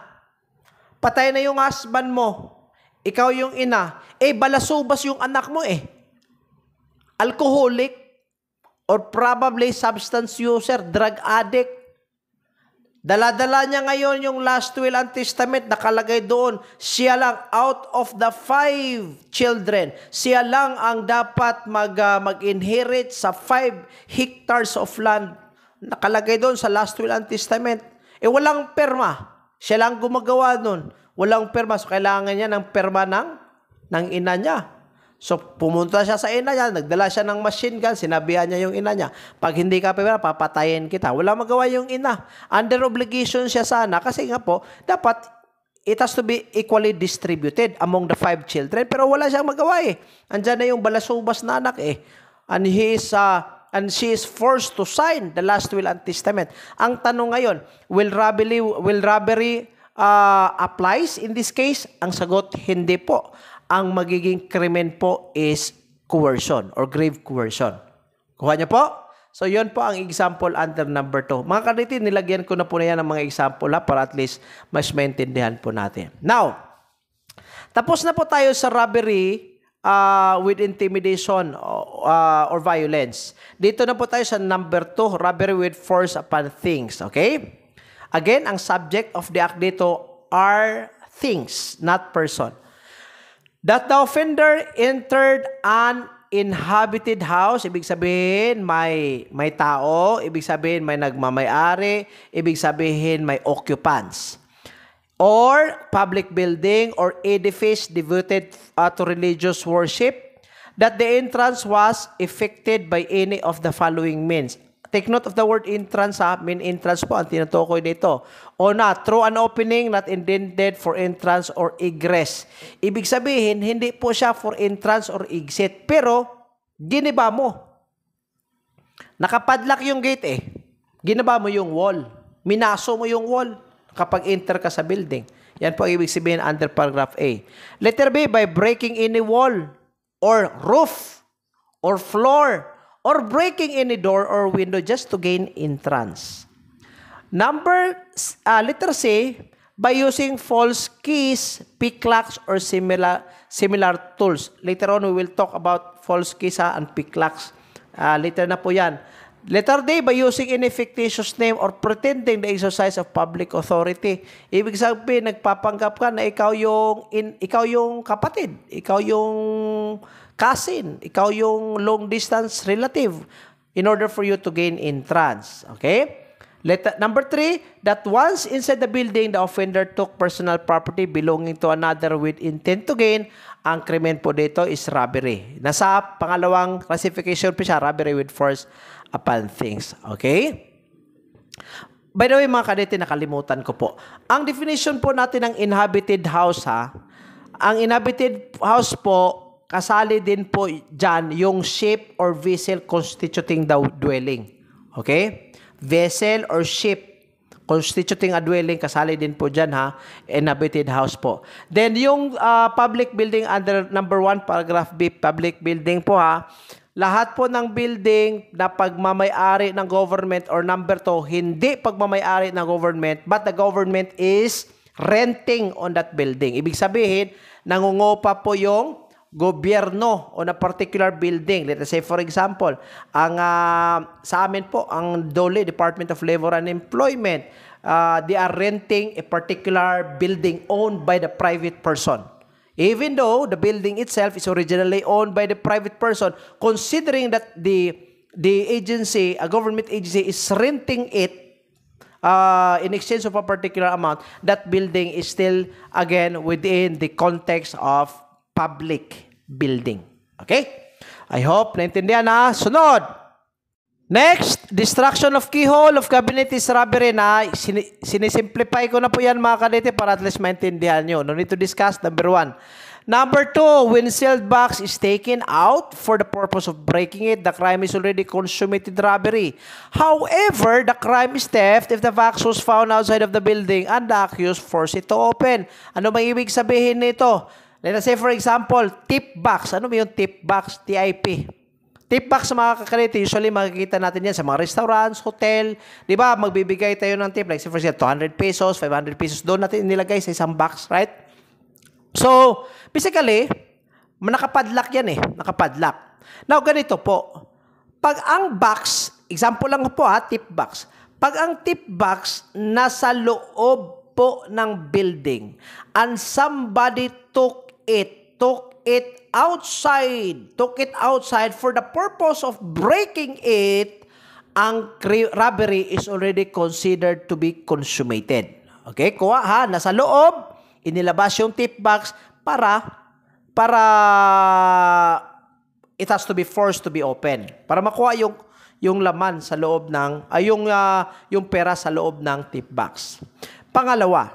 Patay na yung husband mo. Ikaw yung ina. Balasubas yung anak mo alcoholic or probably substance user, drug addict. Dala-dala niya ngayon yung last will and testament, nakalagay doon, siya lang out of the 5 children, siya lang ang dapat mag-inherit sa 5 hectares of land. Nakalagay doon sa last will and testament. Walang perma. Siya lang gumagawa doon. Walang perma. So, kailangan niya ng perma ng ina niya. So, pumunta siya sa ina niya, nagdala siya ng machine gun, sinabihan niya yung ina niya, pag hindi ka pera, papatayin kita. Wala magawa yung ina. Under obligation siya sana, kasi nga po, dapat it has to be equally distributed among the 5 children, pero wala siyang magawa Andyan na yung balasubas na anak And she is forced to sign the last will and testament. Ang tanong ngayon, will robbery applies in this case? Ang sagot, hindi po. Ang magiging krimen po is coercion or grave coercion. Kuha niyo po? So, yun po ang example under number 2. Mga kaditi, nilagyan ko na po na yan ng mga example para at least mas maintindihan po natin. Now, tapos na po tayo sa robbery with intimidation or violence. Dito na po tayo sa number 2, robbery with force upon things. Okay? Again, ang subject of the act dito are things, not person. That the offender entered an inhabited house, ibig sabihin may tao, ibig sabihin may nagmamay-ari, ibig sabihin may occupants. Or public building or edifice devoted to religious worship, that the entrance was effected by any of the following means. Take note of the word entrance mean entrance po ang tinutukoy dito. O not, through an opening not intended for entrance or egress. Ibig sabihin, hindi po siya for entrance or exit. Pero, giniba mo. Nakapadlock yung gate Giniba mo yung wall. Minaso mo yung wall kapag enter ka sa building. Yan po ang ibig sabihin under paragraph A. Letter B, by breaking any wall or roof or floor or breaking any door or window just to gain entrance. Letter C, by using false keys, picklocks, or similar tools. Later on, we will talk about false keys and picklocks. Later na po yan. Letter D, by using any fictitious name or pretending the exercise of public authority. Ibig sabihin, nagpapanggap ka na ikaw yung kapatid, ikaw yung cousin, ikaw yung long distance relative in order for you to gain entrance. Okay? Number 3, that once inside the building, the offender took personal property belonging to another with intent to gain. Ang krimen po dito is robbery. Nasa pangalawang classification po siya, robbery with force upon things. Okay? By the way, mga kadete, nakalimutan ko po. Ang definition po natin ng inhabited house ang inhabited house po, kasali din po dyan yung ship or vessel constituting the dwelling. Okay? Vessel or ship constituting a dwelling, kasali din po dyan inhabited house po. Then yung public building under number 1, paragraph B, public building po lahat po ng building na pagmamay-ari ng government or number 2, hindi pagmamay-ari ng government but the government is renting on that building. Ibig sabihin, nangungupa po yung gobyerno on a particular building. Let us say for example, ang sa amin po, ang DOLE, Department of Labor and Employment, they are renting a particular building owned by the private person. Even though the building itself is originally owned by the private person, considering that the agency, a government agency, is renting it in exchange of a particular amount, that building is still, again, within the context of public building. Okay? I hope naintindihan na. Sunod! Next, destruction of keyhole of cabinet is robbery na sinisimplify ko na po yan mga kadete para at least maintindihan nyo. No need to discuss. Number 1. Number 2, when sealed box is taken out for the purpose of breaking it, the crime is already consummated robbery. However, the crime is theft if the box was found outside of the building and the accused forced it to open. Ano may ibig sabihin nito? Let us say for example, tip box. Ano ba yung tip box? TIP. Tip box sa mga kakalite, usually makikita natin yan sa mga restaurants, hotel. Di ba? Magbibigay tayo ng tip. Like, for example, 200 pesos, 500 pesos. Doon natin nilagay sa isang box, right? So, basically, nakapadlock yan eh. Nakapadlock. Now, ganito po. Pag ang box, example lang po tip box. Pag ang tip box nasa loob po ng building and somebody took it outside for the purpose of breaking it, ang robbery is already considered to be consummated. Okay? Kuha nasa loob, inilabas yung tip box para it has to be forced to be open. Para makuha yung laman sa loob ng, yung pera sa loob ng tip box. Pangalawa,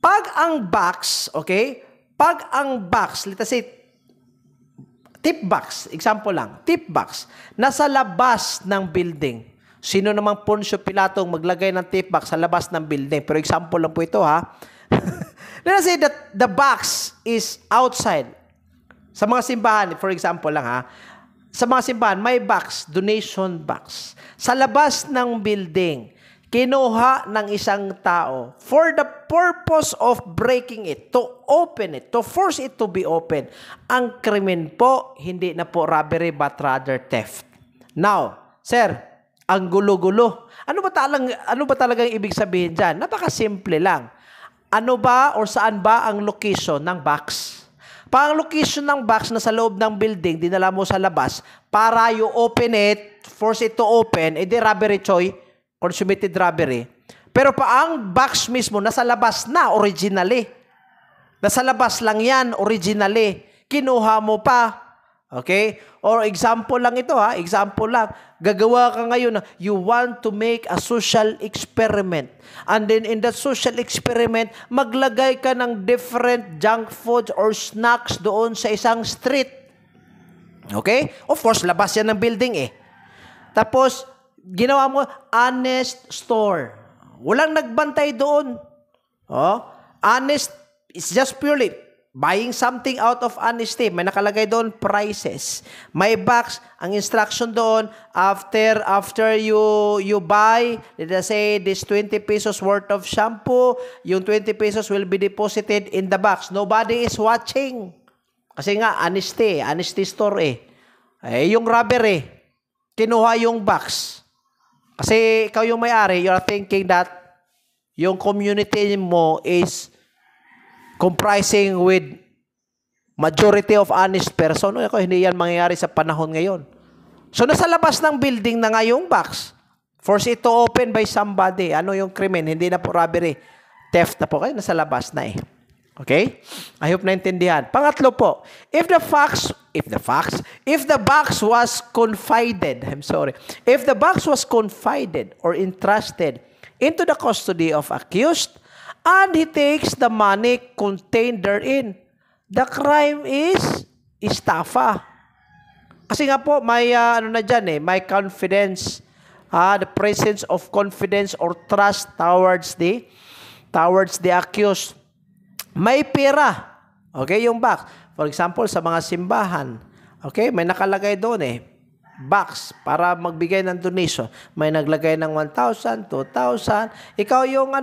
pag ang box, okay? Pag ang box, let's say, tip box, example lang, tip box, nasa labas ng building. Sino namang Poncio Pilatong maglagay ng tip box sa labas ng building? Pero example lang po ito Let's say that the box is outside. Sa mga simbahan, for example lang sa mga simbahan, may box, donation box. Sa labas ng building, kinuha ng isang tao for the purpose of breaking it, to open it, to force it to be open. Ang krimen po, hindi na po robbery but rather theft. Now, sir, ang gulo-gulo. Ano ba talagang ibig sabihin dyan? Napakasimple lang. Ano ba or saan ba ang location ng box? Pag ang location ng box na sa loob ng building, dinala mo sa labas, para you open it, force it to open, edi robbery choy, consummated robbery. Pero pa ang box mismo, nasa labas na originally. Nasa labas lang yan originally. Kinuha mo pa. Okay? Or example lang ito example lang. Gagawa ka ngayon you want to make a social experiment. And then in that social experiment, maglagay ka ng different junk foods or snacks doon sa isang street. Okay? Of course, labas yan ng building Tapos, ginawa mo, honest store. Walang nagbantay doon. Honest, it's just purely buying something out of honesty. May nakalagay doon, prices. May box, ang instruction doon, after you buy, let's say, this 20 pesos worth of shampoo, yung 20 pesos will be deposited in the box. Nobody is watching. Kasi nga, honesty store yung robbery, kinuha yung box. Kasi ikaw yung may-ari, you are thinking that yung community mo is comprising with majority of honest person. Hindi yan mangyayari sa panahon ngayon. So, nasa labas ng building na nga yung box. Force it to open by somebody. Ano yung krimen? Hindi na po robbery. Theft na po kayo. Nasa labas na Okay? I hope naintindihan. Pangatlo po, if the box was confided or entrusted into the custody of accused and he takes the money contained therein, the crime is estafa. Kasi nga po, may may confidence, the presence of confidence or trust towards the accused. May pera. Okay, yung box. For example, sa mga simbahan, Okay? May nakalagay doon eh. Box para magbigay ng donation. May naglagay ng 1,000, 2,000. Ikaw yung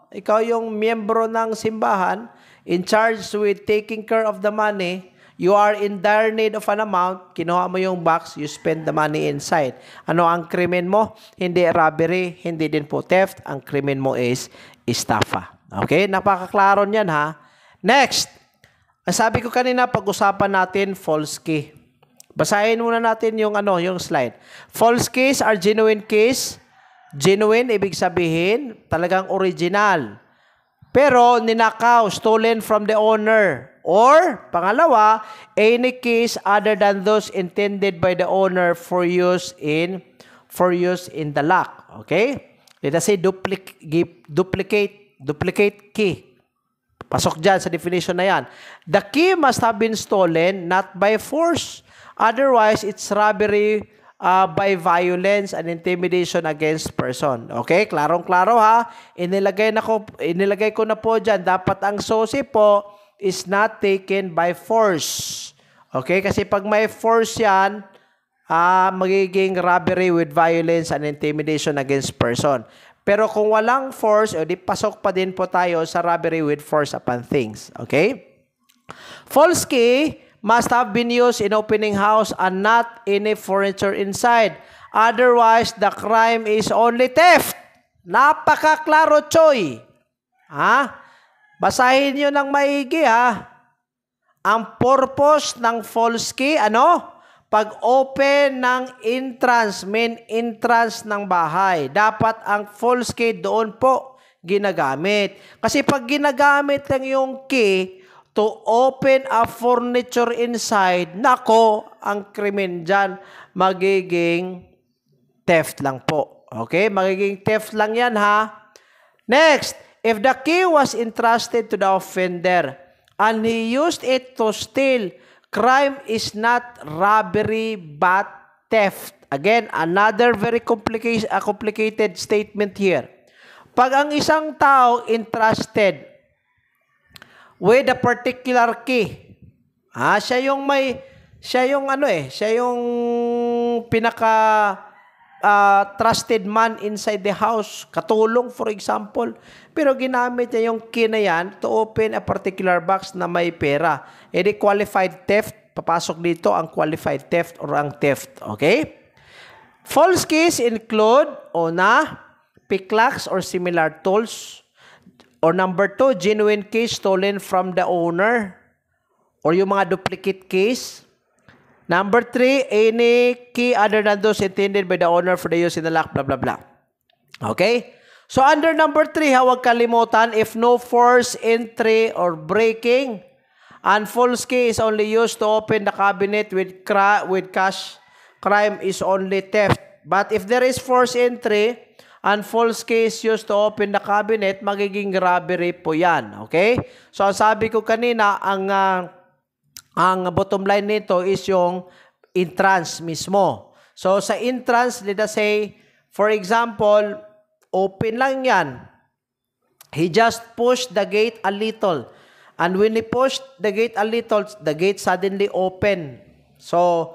ikaw yung miyembro ng simbahan in charge with taking care of the money. You are in dire need of an amount. Kinuha mo yung box, you spend the money inside. Ano ang krimen mo? Hindi robbery, hindi din po theft. Ang krimen mo is estafa. Okay? Napakaklaro niyan ha. Next. Sabi ko kanina, pag-usapan natin false key. Basahin muna natin yung yung slide. False keys are genuine keys. Genuine, ibig sabihin, talagang original. Pero ninakaw, stolen from the owner. Or, pangalawa, any keys other than those intended by the owner for use in the lock. Okay? Let us say duplicate key. Pasok dyan sa definition na yan. The key must have been stolen, not by force. Otherwise, it's robbery by violence and intimidation against person. Okay? Klarong-klaro ha. Inilagay ko na po dyan. Dapat ang susi po is not taken by force. Okay? Kasi pag may force yan, magiging robbery with violence and intimidation against person. Pero kung walang force, di pasok pa din po tayo sa robbery with force upon things. Okay? False key must have been used in opening house and not any furniture inside. Otherwise, the crime is only theft. Napakaklaro, Choy. Ha? Basahin nyo ng maigi, ha? Ang purpose ng false key, Pag-open ng main entrance ng bahay. Dapat ang false key doon po ginagamit. Kasi pag ginagamit lang yung key to open a furniture inside, nako, ang krimen dyan, magiging theft lang po. Okay? Magiging theft lang yan, ha? Next, if the key was entrusted to the offender and he used it to steal, crime is not robbery but theft. Again, another very complicated statement here. Pag ang isang tao entrusted with a particular key, siya yung pinaka trusted man inside the house, katulong for example, pero ginamit niya yung key na yan to open a particular box na may pera. Edi qualified theft, papasok dito ang qualified theft or ang theft. Okay? False keys include, picklocks or similar tools. Or number 2, genuine keys stolen from the owner. Or yung mga duplicate keys. Number 3, any key other than those intended by the owner for the use in the lock, blah, blah, blah. Okay? So, under number 3, huwag kalimutan, if no force entry or breaking, and false key is only used to open the cabinet with cash, crime is only theft. But if there is force entry, and false key is used to open the cabinet, magiging robbery po yan. Okay? So, ang sabi ko kanina, ang bottom line nito is yung entrance mismo. So, sa entrance, let us say, for example, open lang yan. He just pushed the gate a little. And when he pushed the gate a little, the gate suddenly opened. So,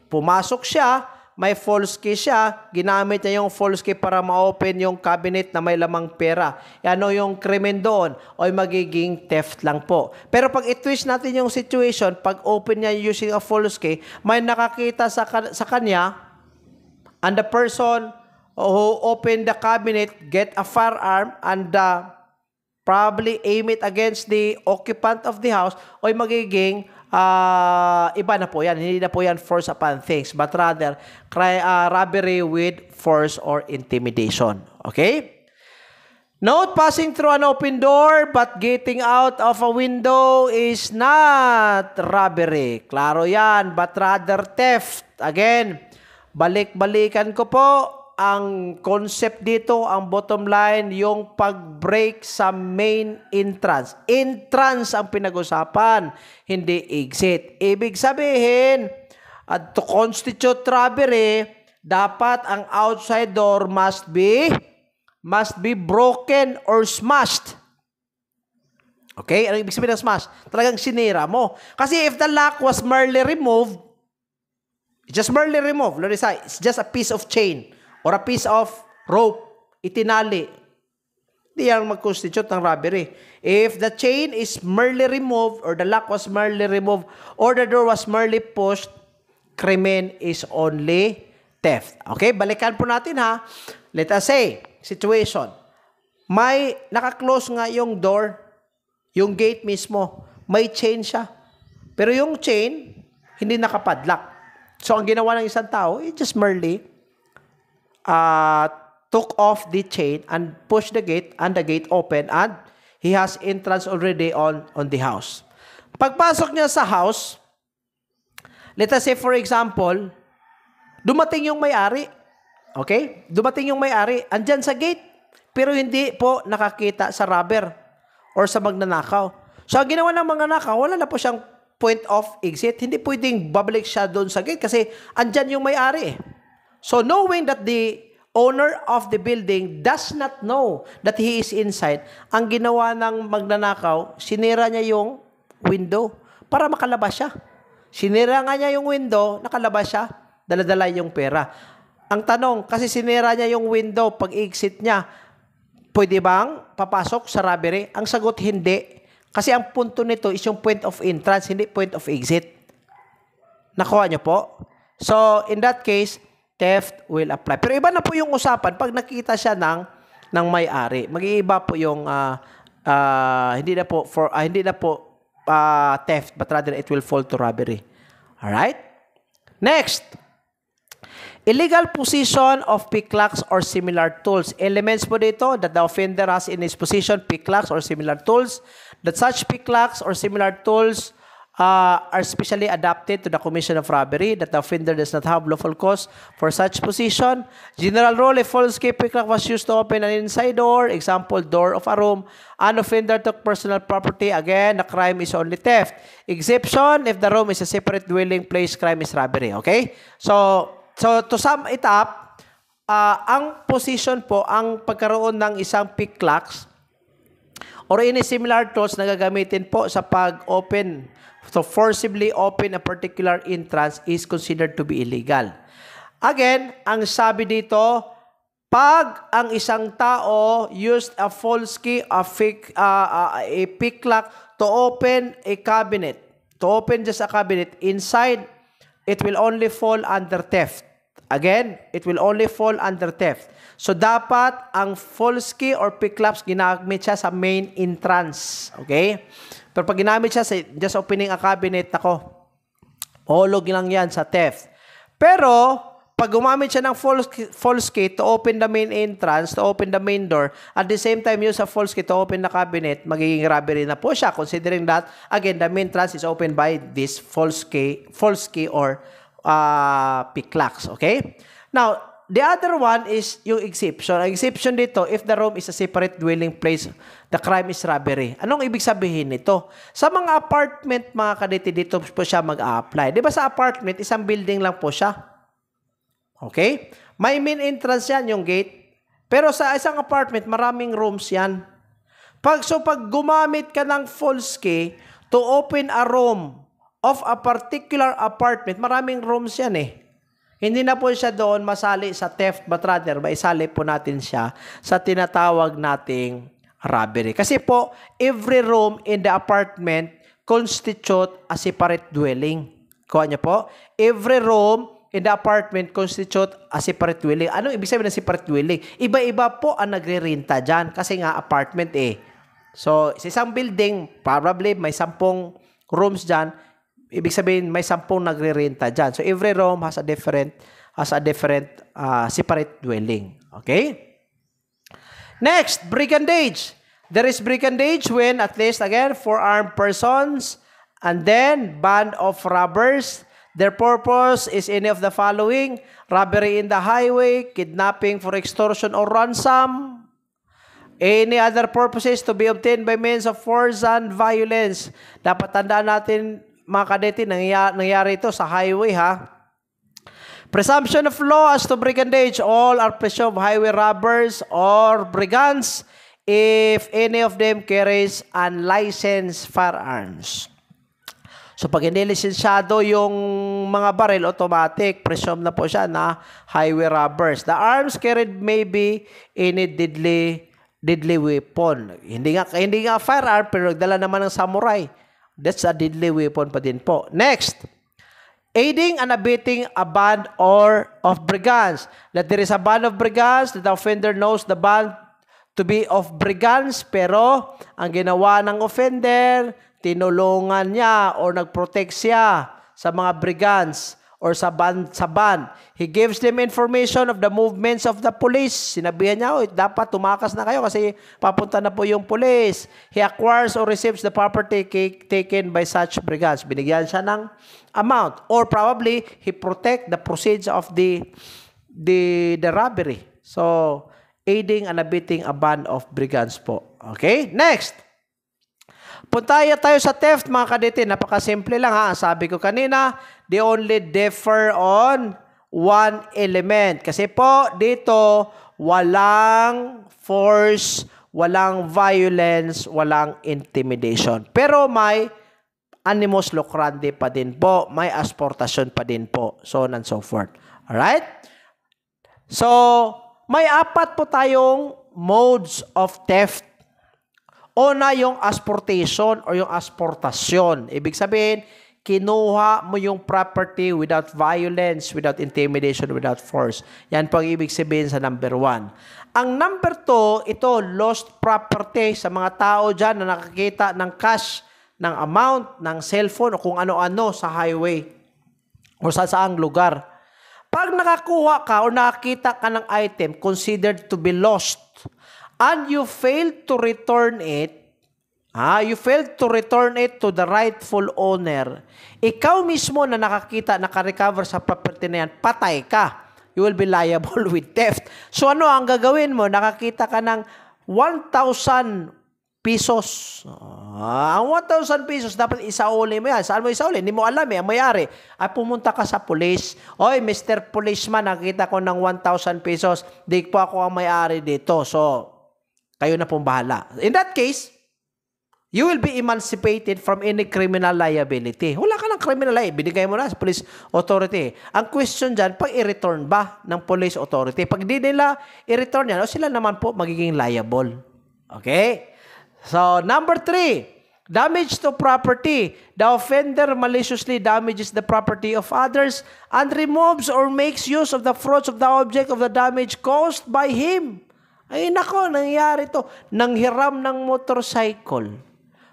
pumasok siya, may false key siya, ginamit niya yung false key para ma-open yung cabinet na may lamang pera. Ano yung krimen doon? O magiging theft lang po. Pero pag i-twist natin yung situation, pag open niya using a false key, may nakakita sa kanya, and the person who opened the cabinet get a firearm and probably aim it against the occupant of the house, o magiging iba na po yan. Hindi na po yan force upon things, but rather robbery with force or intimidation. Okay? Note, passing through an open door but getting out of a window is not robbery. Klaro yan, but rather theft. Again, balik-balikan ko po ang concept dito, ang bottom line, yung pag-break sa main entrance. Entrance ang pinag-usapan, hindi exit. Ibig sabihin, to constitute robbery, dapat ang outside door must be broken or smashed. Okay? Ano ibig sabihin ng smash? Talagang sinira mo. Kasi if the lock was merely removed, Just merely remove. Larissa, it's just a piece of chain or a piece of rope. Itinali. Hindi yan mag-constitute ng robbery. If the chain is merely removed or the lock was merely removed or the door was merely pushed, krimen is only theft. Okay, balikan po natin ha. Let us say, situation. May naka-close nga yung door, yung gate mismo. May chain siya. Pero yung chain, hindi nakapadlock. So, ang ginawa ng isang tao, it just merely took off the chain and pushed the gate and the gate opened and he has entrance already on the house. Pagpasok niya sa house, let us say for example, dumating yung may-ari. Okay? Dumating yung may-ari. Andyan sa gate. Pero hindi po nakakita sa robber or sa magnanakaw. So, ang ginawa ng mga nakaw, wala na po siyang point of exit. Hindi pwedeng babalik siya doon sa gate kasi andyan yung may-ari. So, knowing that the owner of the building does not know that he is inside, ang ginawa ng magnanakaw, sinira niya yung window para makalabas siya. Sinira nga niya yung window, nakalabas siya, dala-dala yung pera. Ang tanong, kasi sinira niya yung window, pag exit niya, pwede bang papasok sa robbery? Ang sagot, hindi. Kasi ang punto nito is yung point of entrance, hindi point of exit. Nakuha niyo po? So, in that case, theft will apply. Pero iba na po yung usapan pag nakita siya ng may-ari. Mag-iiba po yung hindi na po theft, but rather it will fall to robbery. All right? Next. Illegal possession of picklocks or similar tools. Elements po dito that the offender has in his possession picklocks or similar tools. That such picklocks or similar tools are specially adapted to the commission of robbery. That the offender does not have lawful cause for such possession. General rule, if false key picklock was used to open an inside door, example, door of a room, an offender took personal property, again, the crime is only theft. Exception, if the room is a separate dwelling place, crime is robbery. Okay? So to sum it up, ang position po, ang pagkaroon ng isang picklocks or any similar tools na gagamitin po sa pag-open, to forcibly open a particular entrance is considered to be illegal. Again, ang sabi dito, pag ang isang tao used a false key, a picklock to open a cabinet, to open just a cabinet, inside, it will only fall under theft. Again, it will only fall under theft. So, dapat ang false key or picklocks ginamit siya sa main entrance. Okay? Pero pag ginamit siya sa just opening a cabinet, ako, hulog lang yan sa theft. Pero, pag gumamit siya ng false key to open the main entrance, to open the main door, at the same time use a false key to open the cabinet, magiging robbery na po siya. Considering that, again, the main entrance is opened by this false key or picklocks. Okay? Now, the other one is yung exception. Ang exception dito, if the room is a separate dwelling place, the crime is robbery. Anong ibig sabihin nito? Sa mga apartment, mga kadete, dito po siya mag-a-apply. Di ba sa apartment, isang building lang po siya? Okay? May main entrance yan, yung gate. Pero sa isang apartment, maraming rooms yan. Pag gumamit ka ng false key to open a room of a particular apartment, maraming rooms yan eh. Hindi na po siya doon masali sa theft, but rather, maisali po natin siya sa tinatawag nating robbery. Kasi po, every room in the apartment constitute a separate dwelling. Kuha niyo po? Every room in the apartment constitute a separate dwelling. Anong ibig sabihin ng separate dwelling? Iba-iba po ang nagre-renta dyan kasi nga apartment eh. So, sa isang building, probably may 10 rooms dyan. Ibig sabihin, may 10 nagre-renta dyan. So, every room has a different separate dwelling. Okay? Next, brigandage. There is brigandage when at least, again, 4 armed persons and then band of robbers. Their purpose is any of the following: robbery in the highway, kidnapping for extortion or ransom, any other purposes to be obtained by means of force and violence. Dapat tandaan natin, mga kadete, nangyari ito sa highway, ha? Presumption of law as to brigandage. All are presumed highway robbers or brigands if any of them carries unlicensed firearms. So, pag hindi lisensyado yung mga baril, automatic. Presume na po siya na highway robbers. The arms carried may be any deadly weapon. Hindi nga firearm, pero nagdala naman ng samurai. That's a deadly weapon pa din po. Next, aiding and abetting a band of brigands. That there is a band of brigands, that the offender knows the band to be of brigands, pero ang ginawa ng offender, tinulungan niya o nag-protect siya sa mga brigands or sa band. He gives them information of the movements of the police. Sinabihan niya, dapat tumakas na kayo kasi papunta na po yung police. He acquires or receives the property taken by such brigands. Binigyan siya ng amount. Or probably, he protect the proceeds of the robbery. So, aiding and abetting a band of brigands po. Okay? Next. Punta tayo sa theft, mga kadete. Napakasimple lang ha. Sabi ko kanina, they only differ on one element. Kasi po, dito, walang force, walang violence, walang intimidation. Pero may animus lucrandi pa din po. May asportasyon pa din po. So on and so forth. Alright? So, may 4 po tayong modes of theft. Una yung asportation or yung asportasyon. Ibig sabihin, kinuha mo yung property without violence, without intimidation, without force. Yan po ang ibig sabihin sa number 1. Ang number 2, ito, lost property sa mga tao dyan na nakakita ng cash, ng amount, ng cellphone o kung ano-ano sa highway o sa saang lugar. Pag nakakuha ka o nakakita ka ng item considered to be lost, and you fail to return it, to the rightful owner, ikaw mismo na nakakita, nakarecover sa property na yan, patay ka. You will be liable with theft. So ano ang gagawin mo? Nakakita ka ng 1,000 pesos. Ang 1,000 pesos, dapat isauli mo yan. Saan mo isauli? Hindi mo alam ang mayari. Ay, pumunta ka sa police. Oy, Mr. Policeman, nakita ko ng 1,000 pesos. Di po ako ang mayari dito. So, kayo na pong bahala. In that case, you will be emancipated from any criminal liability. Wala ka ng criminal liability. Binigay mo na sa police authority. Ang question dyan, pag i-return ba ng police authority? Pag di nila i-return yan, sila naman po magiging liable. Okay? So, number 3, damage to property. The offender maliciously damages the property of others and removes or makes use of the fruits of the object of the damage caused by him. Ay nako, nangyari to. Nanghiram ng motorcycle.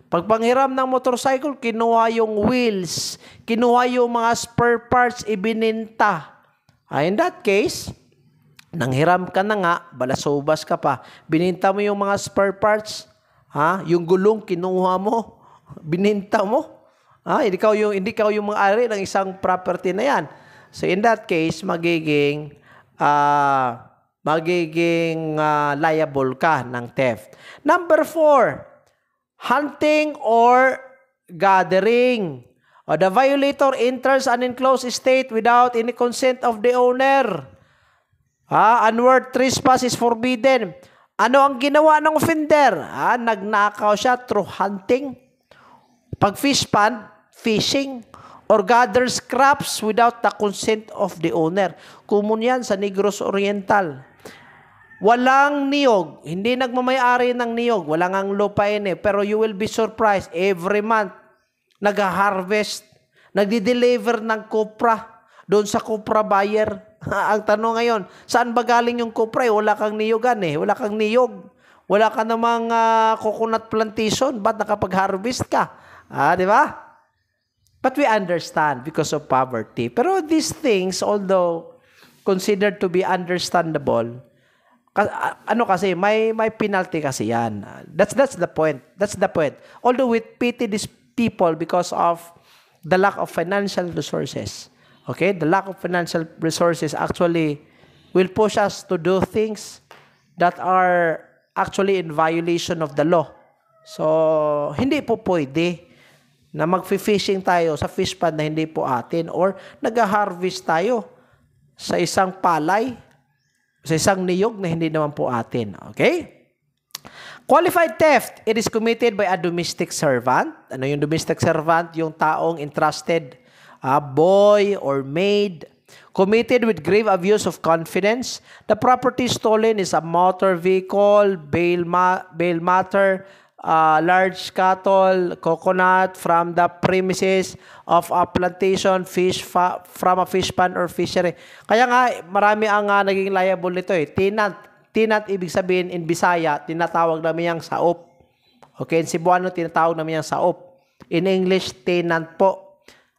Pag panghiram ng motorcycle, kinuha yung wheels, kinuha yung mga spare parts, ibininta. In that case, nanghiram ka na nga, balasubas ka pa, bininta mo yung mga spare parts, yung gulong, kinuha mo, bininta mo. Hindi ka yung mga-ari ng isang property na yan. So in that case, magiging liable ka ng theft. Number 4, hunting or gathering. The violator enters an enclosed estate without any consent of the owner. Unward trespass is forbidden. Ano ang ginawa ng offender? Nagnakaw siya through hunting. Pag fish pond, fishing, or gather scraps without the consent of the owner. Common yan sa Negros Oriental. Walang niyog. Hindi nagmamayari ng niyog. Walang ang lupain pero you will be surprised. Every month, nag-harvest, nagdi-deliver ng kopra doon sa kopra buyer. Ang tanong ngayon, saan ba galing yung kopra? Wala kang niyogan Wala kang niyog. Wala ka namang coconut plantation. Ba't nakapag-harvest ka? Di ba? But we understand because of poverty. Pero these things, although considered to be understandable, kasi may penalty kasi yan. That's the point. That's the point. Although we pity these people because of the lack of financial resources. Okay? The lack of financial resources actually will push us to do things that are actually in violation of the law. So, hindi po pwede na mag-fishing tayo sa fish pond na hindi po atin or nag-harvest tayo sa isang palay, sa isang niyog na hindi naman po atin. Okay? Qualified theft, it is committed by a domestic servant. Ano yung domestic servant? Yung taong entrusted a boy or maid. Committed with grave abuse of confidence. The property stolen is a motor vehicle, bail matter, large cattle, coconut from the premises of a plantation, from a fish pond or fishery. Kaya nga, marami ang naging liable nito eh. Tenant. Tenant, ibig sabihin in Bisaya, tinatawag namin yung saop. Okay, in Cebuano, tinatawag namin yung saop. In English, tenant po.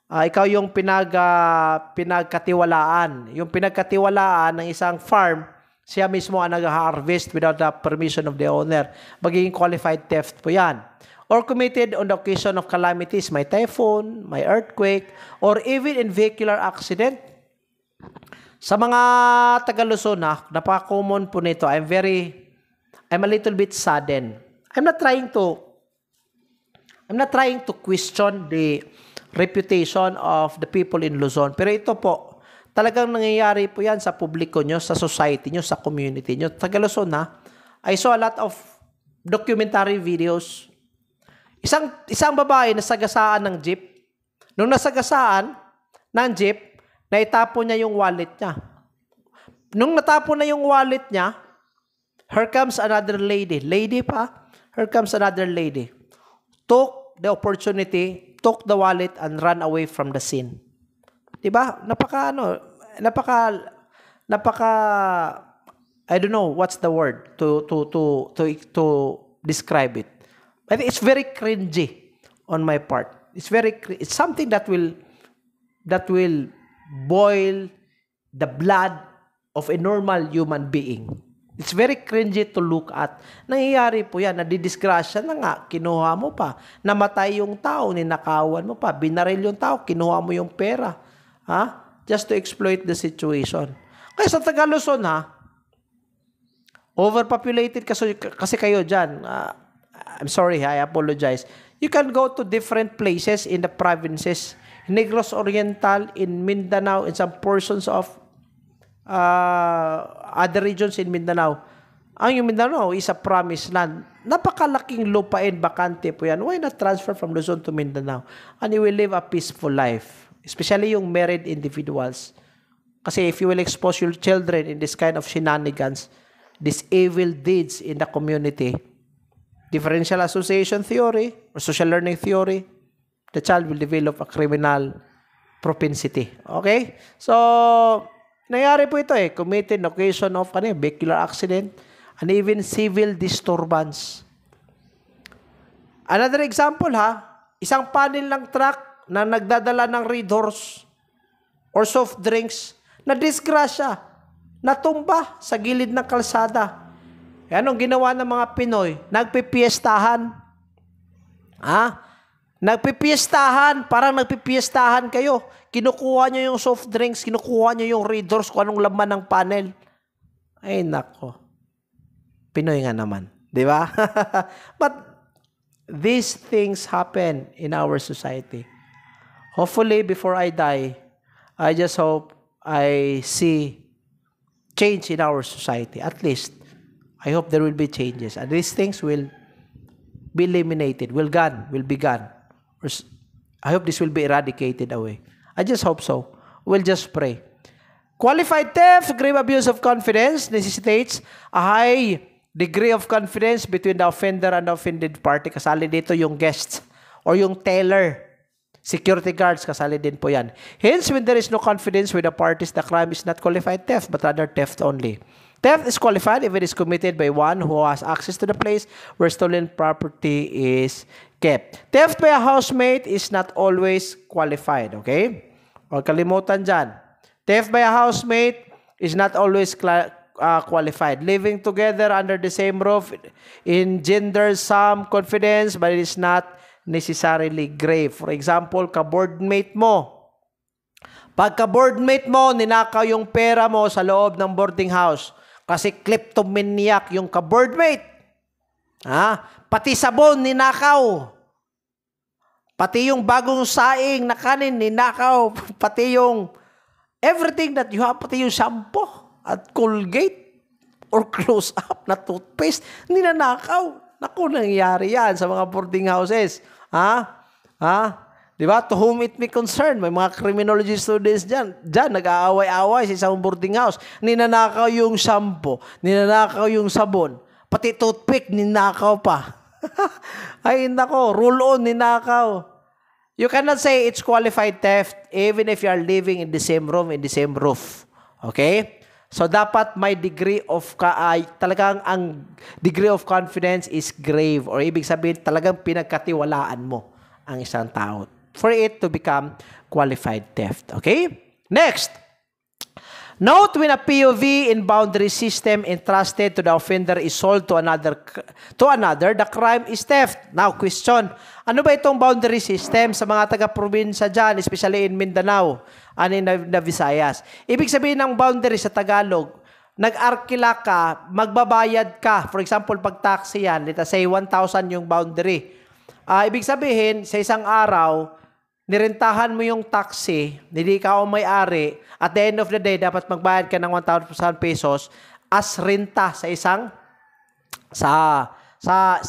Ikaw yung pinagkatiwalaan. Yung pinagkatiwalaan ng isang farm, siya mismo ang nag-harvest without the permission of the owner. Magiging qualified theft po yan. Or committed on the occasion of calamities, may typhoon, may earthquake, or even in vehicular accident. Sa mga Taga-Luzon, napaka-common po nito. I'm a little bit saddened. I'm not trying to question the reputation of the people in Luzon. Pero ito po, talagang nangyayari po yan sa publiko nyo, sa society nyo, sa community nyo. Taga-Luzon I saw a lot of documentary videos. Isang babae nasagasaan ng jeep. Nung nasagasaan ng jeep, naitapon niya yung wallet niya. Nung natapon na yung wallet niya, here comes another lady. Lady pa, here comes another lady. Took the opportunity, took the wallet and ran away from the scene. Diba? Napaka I don't know what's the word to describe it. I think it's very cringy on my part. It's something that will boil the blood of a normal human being. It's very cringy to look at. Nangyayari po yan, nadidisgrasya na nga, kinuha mo pa. Namatay yung tao, ninakawan mo pa. Binaril yung tao, kinuha mo yung pera. Just to exploit the situation. Kaya sa Taga-Luzon, overpopulated kasi kayo dyan. I'm sorry, I apologize. You can go to different places in the provinces. Negros Oriental, in Mindanao, in some portions of other regions in Mindanao. Ang yung Mindanao is a promised land. Napakalaking lupain, bakante po yan. Why not transfer from Luzon to Mindanao? And you will live a peaceful life. Especially yung married individuals. Kasi if you will expose your children in this kind of shenanigans, these evil deeds in the community, differential association theory or social learning theory, the child will develop a criminal propensity. Okay? So, nangyari po ito committed on occasion of vehicular accident and even civil disturbance. Another example isang panel ng truck na nagdadala ng Red Horse or soft drinks na disgrasya, natumba sa gilid ng kalsada. Anong ginawa ng mga Pinoy? Nagpipiestahan. Nagpipiestahan, parang nagpipiestahan kayo. Kinukuha nyo yung soft drinks, kinukuha nyo yung Red Horse kung anong laman ng panel. Ay, nako. Pinoy nga naman. Di ba? But these things happen in our society. Hopefully, before I die, I just hope I see change in our society. At least, I hope there will be changes. And these things will be eliminated, will be gone. I hope this will be eradicated away. I just hope so. We'll just pray. Qualified theft, grave abuse of confidence necessitates a high degree of confidence between the offender and the offended party. Kasali dito yung guest or yung teller. Security guards, kasali din po yan. Hence, when there is no confidence with the parties, the crime is not qualified theft, but rather theft only. Theft is qualified if it is committed by one who has access to the place where stolen property is kept. Theft by a housemate is not always qualified, okay? Huwag kalimutan dyan. Theft by a housemate is not always qualified. Living together under the same roof engenders some confidence, but it is not necessarily grave. For example, ka-boardmate mo. Pag ka-boardmate mo, ninakaw yung pera mo sa loob ng boarding house. Kasi kleptomaniac yung ka-boardmate. Pati sabon, ninakaw. Pati yung bagong saing na kanin, ninakaw. Pati yung everything that you have, pati yung shampoo at Colgate or close-up na toothpaste, ninanakaw. Naku, nangyari yan sa mga boarding houses. Di ba? To whom it may concern. May mga criminology students dyan. Dyan, nag-aaway-aaway sa isang boarding house. Ninanakaw yung shampoo. Ninanakaw yung sabon. Pati toothpick, ninakaw pa. Ay, nako. Rule on, ninakaw. You cannot say it's qualified theft even if you are living in the same room, in the same roof. Okay? So, dapat may degree of, talagang ang degree of confidence is grave. Or ibig sabihin, talagang pinagkatiwalaan mo ang isang tao for it to become qualified theft. Okay? Next. Note when a POV in boundary system entrusted to the offender is sold to another, the crime is theft. Now, question. Ano ba itong boundary system sa mga taga-probinsya dyan, especially in Mindanao and in the Visayas? Ibig sabihin ng boundary sa Tagalog, nag-arkila ka, magbabayad ka. For example, pag taxi yan, let's say 1,000 yung boundary. Ibig sabihin, sa isang araw, nirentahan mo yung taxi, hindi ka o may-ari, at the end of the day, dapat magbayad ka ng 1,000 pesos as renta sa isang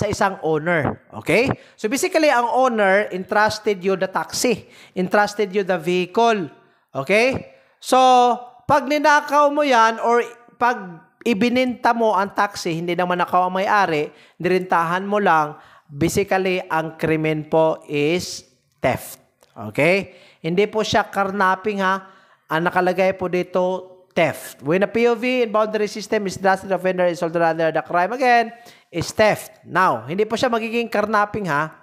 isang owner. Okay? So basically, ang owner entrusted you the taxi, entrusted you the vehicle. Okay? So, pag ninakaw mo yan or pag ibininta mo ang taxi, hindi naman ikaw ang may-ari, nirentahan mo lang, basically, ang krimen po is theft. Okay? Hindi po siya carnapping ha. Ang nakalagay po dito, theft. When a POV in boundary system is drafted, the offender is sold under the crime again is theft. Now, hindi po siya magiging carnapping ha.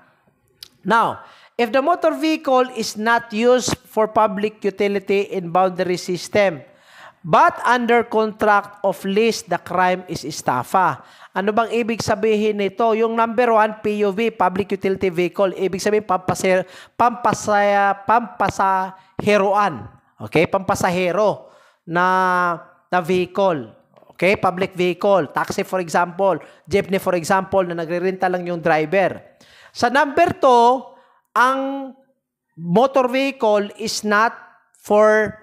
Now, if the motor vehicle is not used for public utility in boundary system, but under contract of lease, the crime is estafa. Ano bang ibig sabihin nito? Yung number 1, PUV, Public Utility Vehicle. Ibig sabihin, pampasaheroan. Okay? Pampasahero na vehicle. Okay? Public vehicle. Taxi, for example. Jeepney, for example, na nagre-renta lang yung driver. Sa number 2, ang motor vehicle is not for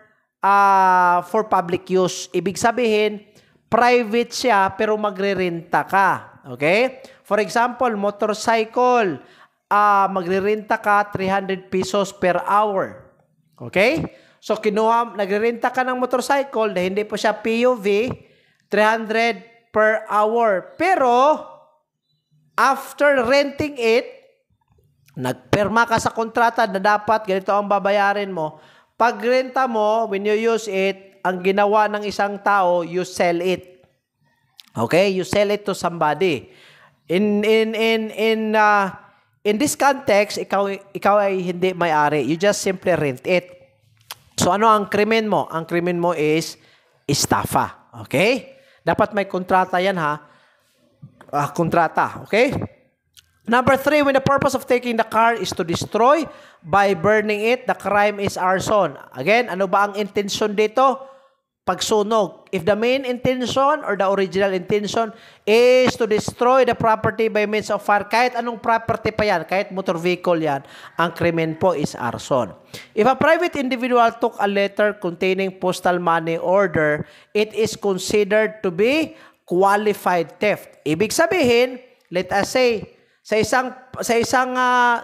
public use. Ibig sabihin, private siya pero magre-renta ka. Okay? For example, motorcycle, magre-renta ka 300 pesos per hour. Okay? So, nagre-renta ka ng motorcycle na hindi po siya PUV, 300 per hour. Pero, after renting it, nagperma ka sa kontrata na dapat ganito ang babayarin mo. Pag renta mo, when you use it, ang ginawa ng isang tao, you sell it. Okay? You sell it to somebody. In this context, ikaw ay hindi may-ari. You just simply rent it. So ano ang krimen mo? Ang krimen mo is estafa. Okay? Dapat may kontrata yan ha. Kontrata. Okay? Number 3, when the purpose of taking the car is to destroy by burning it, the crime is arson. Again, ano ba ang intention dito? Pagsunog. If the main intention or the original intention is to destroy the property by means of fire, kahit anong property pa yan, kahit motor vehicle yan, ang krimen po is arson. If a private individual took a letter containing postal money order, it is considered to be qualified theft. Ibig sabihin, let us say, sa isang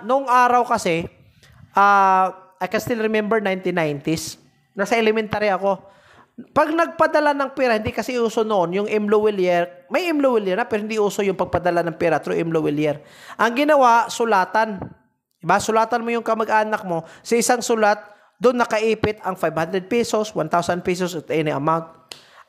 noong araw kasi, I can still remember 1990s, nasa elementary ako. Pag nagpadala ng pera, hindi kasi uso noon, yung Imlo-Willier, may Imlo-Willier na, pero hindi uso yung pagpadala ng pera through Imlo-Willier. Ang ginawa, sulatan. Diba? Sulatan mo yung kamag-anak mo, sa isang sulat, doon nakaipit ang 500 pesos, 1,000 pesos, at any amount.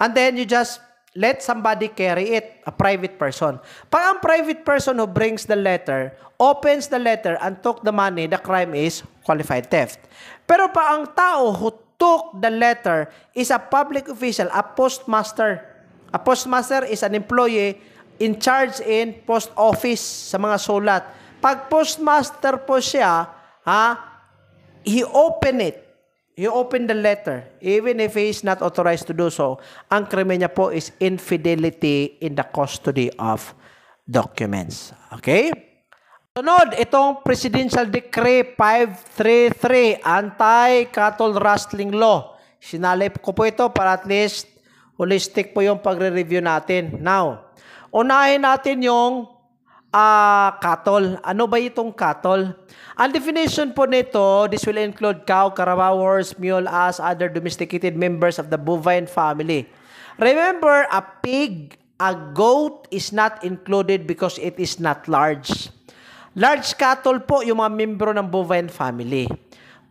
And then you just let somebody carry it, a private person. Pag ang private person who brings the letter, opens the letter and took the money, the crime is qualified theft. Pero pa ang tao who took the letter is a public official, a postmaster. A postmaster is an employee in charge in post office sa mga sulat. Pag postmaster po siya, he opened it. He opened the letter, even if he is not authorized to do so. Ang krimen niya po is infidelity in the custody of documents. Okay? Sunod, itong Presidential Decree 533, Anti-Cattle Rustling Law. Sinalip ko po ito para at least holistic po yung pagre-review natin. Now, unahin natin yung cattle. Ano ba itong cattle? Ang definition po nito, this will include cow, carabao, horse, mule, ass, other domesticated members of the bovine family. Remember, a pig, a goat is not included because it is not large. Large cattle po yung mga membro ng bovine family.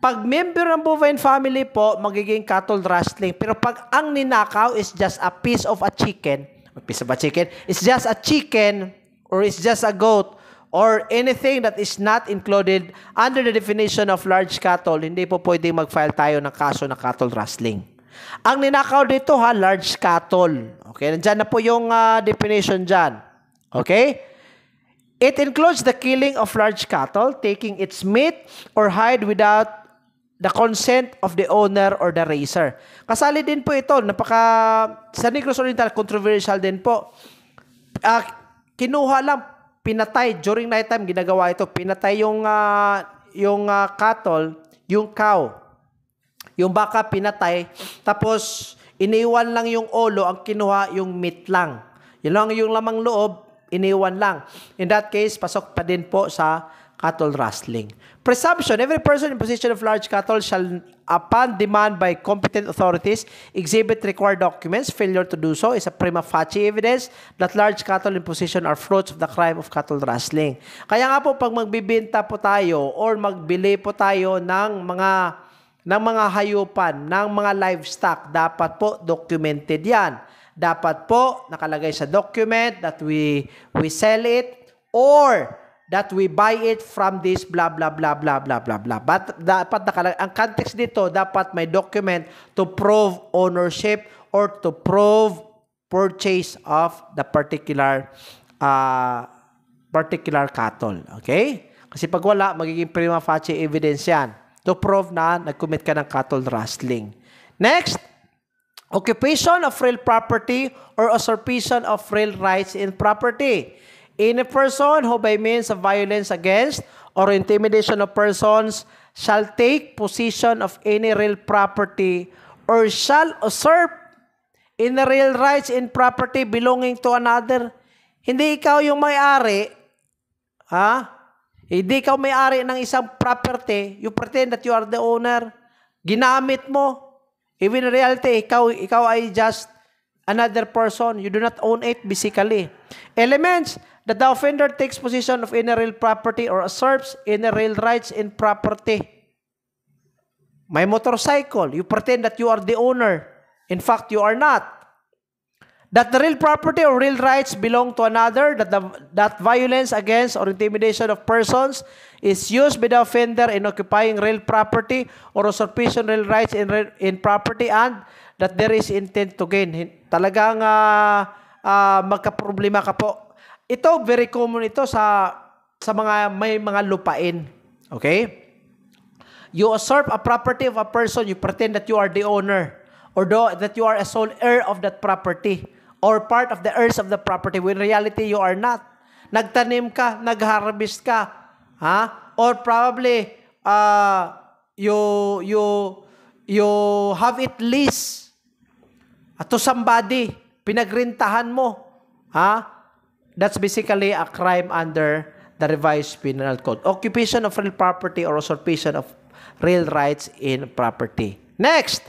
Pag member ng bovine family po, magiging cattle rustling. Pero pag ang ninakaw is just a piece of a chicken, it's just a chicken, or it's just a goat, or anything that is not included under the definition of large cattle, hindi po pwedeng mag-file tayo ng kaso na cattle rustling. Ang ninakaw dito large cattle. Okay, nandyan na po yung definition dyan. Okay? It includes the killing of large cattle, taking its meat or hide without the consent of the owner or the raiser. Kasali din po ito, sa Negros Oriental, controversial din po. Kinuha lang, pinatay, during night time, ginagawa ito, pinatay yung cattle, yung cow. Yung baka pinatay, tapos iniwan lang yung ulo, ang kinuha yung meat lang. Yun lang yung lamang loob, iniwan lang. In that case, pasok pa din po sa cattle rustling. Presumption, every person in possession of large cattle shall, upon demand by competent authorities, exhibit required documents. Failure to do so is a prima facie evidence that large cattle in possession are fruits of the crime of cattle rustling. Kaya nga po, pag magbibenta po tayo or magbili po tayo ng mga hayupan, ng mga livestock, dapat po documented yan. Dapat po nakalagay sa document that we sell it or that we buy it from this blah blah blah blah blah blah blah. But dapat nakalagay, ang context dito, dapat may document to prove ownership or to prove purchase of the particular cattle. Okay? Kasi pag wala, magiging prima facie evidence yan to prove na nag-commit ka ng cattle rustling. Next, occupation of real property or usurpation of real rights in property. In a person who by means of violence against or intimidation of persons shall take possession of any real property or shall usurp in the real rights in property belonging to another. Hindi ikaw yung may-ari, Hindi ikaw may-ari ng isang property, you pretend that you are the owner. Ginamit mo. Even in reality, ikaw ay just another person. You do not own it basically. Elements that the offender takes possession of any real property or usurps any real rights in property. May motorcycle. You pretend that you are the owner. In fact, you are not. That the real property or real rights belong to another, that violence against or intimidation of persons is used by the offender in occupying real property or usurpation real rights in property, and that there is intent to gain. Talagang magkaproblema ka po. Ito, very common ito sa may mga lupain. Okay? You usurp a property of a person, you pretend that you are the owner or that you are a sole heir of that property or part of the heirs of the property. When in reality, you are not. Nagtanim ka, nag-harvest ka, or probably you have it leased to somebody, pinagrintahan mo, That's basically a crime under the revised penal code. Occupation of real property or usurpation of real rights in property. Next,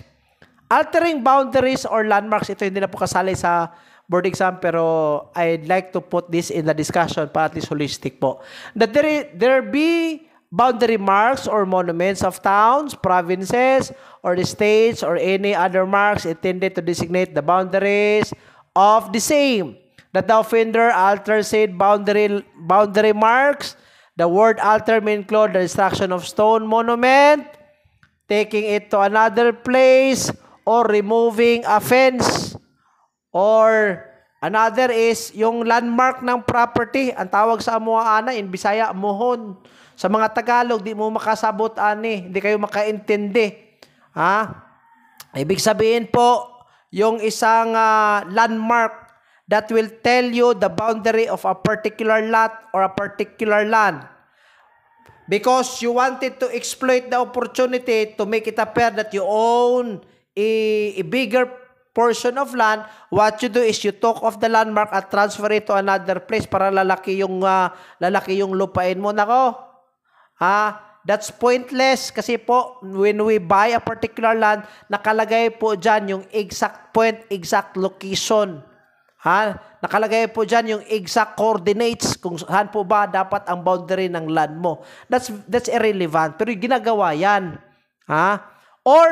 altering boundaries or landmarks. Ito hindi na po kasali sa board exam, pero I'd like to put this in the discussion para at least holistic po. That there be boundary marks or monuments of towns, provinces, or the states, or any other marks intended to designate the boundaries of the same. That the offender alters said boundary marks. The word alter may include the destruction of stone monument, taking it to another place, or removing a fence. Or another is yung landmark ng property. Ang tawag sa amuana in Bisaya, muhon. Sa mga Tagalog, di mo makasabot ani, hindi kayo makaintindi. Ibig sabihin po, yung isang landmark that will tell you the boundary of a particular lot or a particular land. Because you wanted to exploit the opportunity to make it appear that you own a bigger portion of land, what you do is you took off the landmark at transfer it to another place para lalaki yung lupain mo. Nako, that's pointless kasi po, when we buy a particular land, nakalagay po dyan yung exact point, exact location. Nakalagay po dyan yung exact coordinates kung saan po ba dapat ang boundary ng land mo. That's irrelevant. Pero ginagawa yan. Or,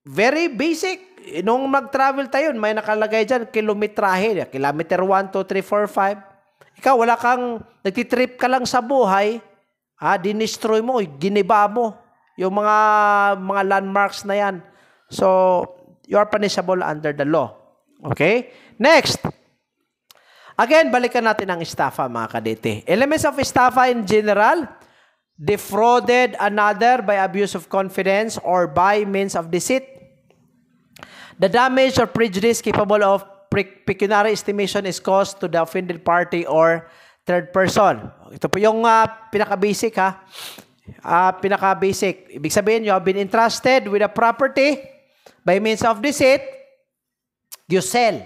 very basic. Nung mag-travel tayo, may nakalagay dyan, kilometrahe. Kilometer 1, 2, 3, 4, 5. Ikaw, wala kang, nagtitrip ka lang sa buhay, dinestroy mo, giniba mo, yung mga landmarks na yan. So, you are punishable under the law. Okay? Next. Again, balikan natin ang estafa, mga kadete. Elements of estafa in general, defrauded another by abuse of confidence or by means of deceit. The damage or prejudice capable of pecuniary estimation is caused to the offended party or third person. Ito po yung pinaka-basic Pinaka-basic. Ibig sabihin, you have been entrusted with a property by means of deceit. You sell.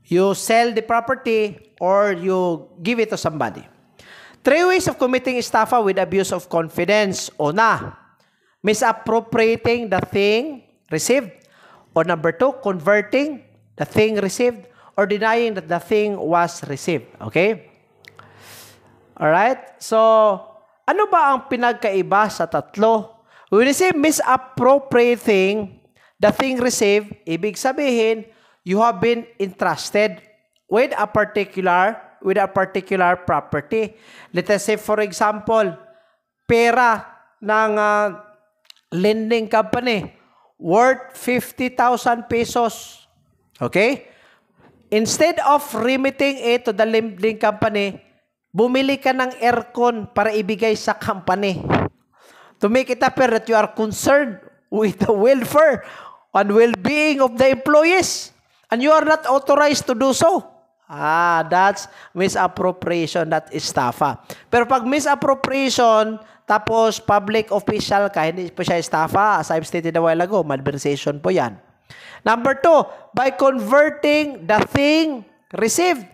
You sell the property or you give it to somebody. 3 ways of committing estafa with abuse of confidence. Una, misappropriating the thing received. Or number 2, converting the thing received or denying that the thing was received. Okay? Alright? So, ano ba ang pinagkaiba sa tatlo? When we say misappropriating the thing received, ibig sabihin, you have been entrusted with a particular property. Let us say, for example, pera ng lending company worth 50,000 pesos. Okay? Instead of remitting it to the lending company, bumili ka ng aircon para ibigay sa company. To make it appear that you are concerned with the welfare and well-being of the employees. And you are not authorized to do so. That's misappropriation, that is estafa. Pero pag misappropriation, tapos public official ka, hindi po siya estafa. As I've stated a while ago, malversation po yan. Number 2, by converting the thing received.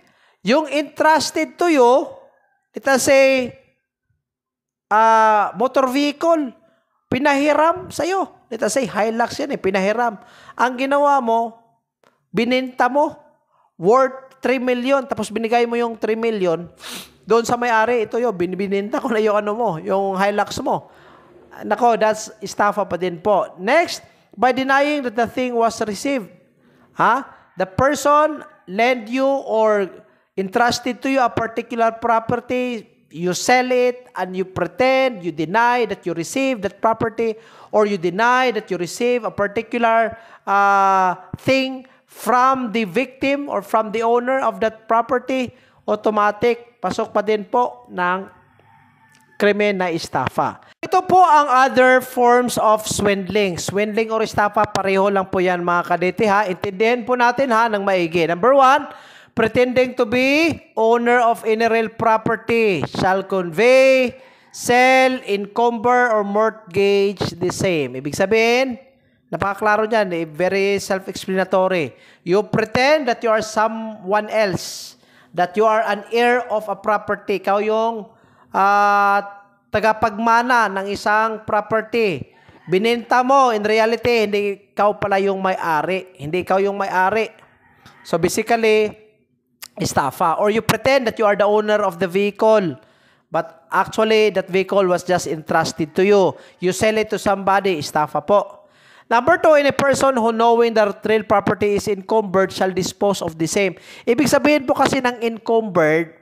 Yung entrusted to you, let us say, motor vehicle, pinahiram sa'yo. Let us say, Hilux yan pinahiram. Ang ginawa mo, bininta mo, worth 3 million, tapos binigay mo yung 3 million, doon sa may-ari, ito yung bininta ko na yung yung Hilux mo. Nako, that's estafa pa din po. Next, by denying that the thing was received. The person lend you or entrusted to you a particular property, you sell it, and you pretend, you deny that you received that property, or you deny that you receive a particular thing from the victim or from the owner of that property, automatic, pasok pa din po ng krimen na estafa. Ito po ang other forms of swindling. Swindling or estafa, pareho lang po yan mga kadete Intindihin po natin ng maigi. Number 1, pretending to be owner of any real property shall convey, sell, encumber, or mortgage the same. Ibig sabihin, napakaklaro dyan, very self-explanatory. You pretend that you are someone else, that you are an heir of a property. Ikaw yung tagapagmana ng isang property. Bininta mo, in reality, hindi ikaw pala yung may-ari. Hindi ikaw yung may-ari. So basically, estafa. Or you pretend that you are the owner of the vehicle, but actually, that vehicle was just entrusted to you. You sell it to somebody, estafa po. Number 2, in a person who knowing that real property is encumbered shall dispose of the same. Ibig sabihin po kasi ng encumbered,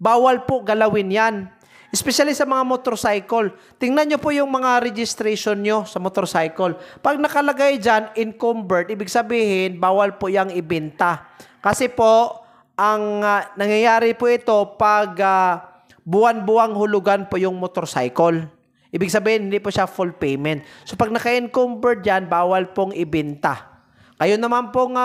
bawal po galawin yan. Especially sa mga motorcycle. Tingnan nyo po yung mga registration nyo sa motorcycle. Pag nakalagay dyan, encumbered, ibig sabihin, bawal po yung ibenta. Kasi po, ang nangyayari po ito pag buwan-buwang hulugan po yung motorcycle. Ibig sabihin, hindi po siya full payment. So, pag naka-encumbered yan, bawal pong ibenta. Kayo naman pong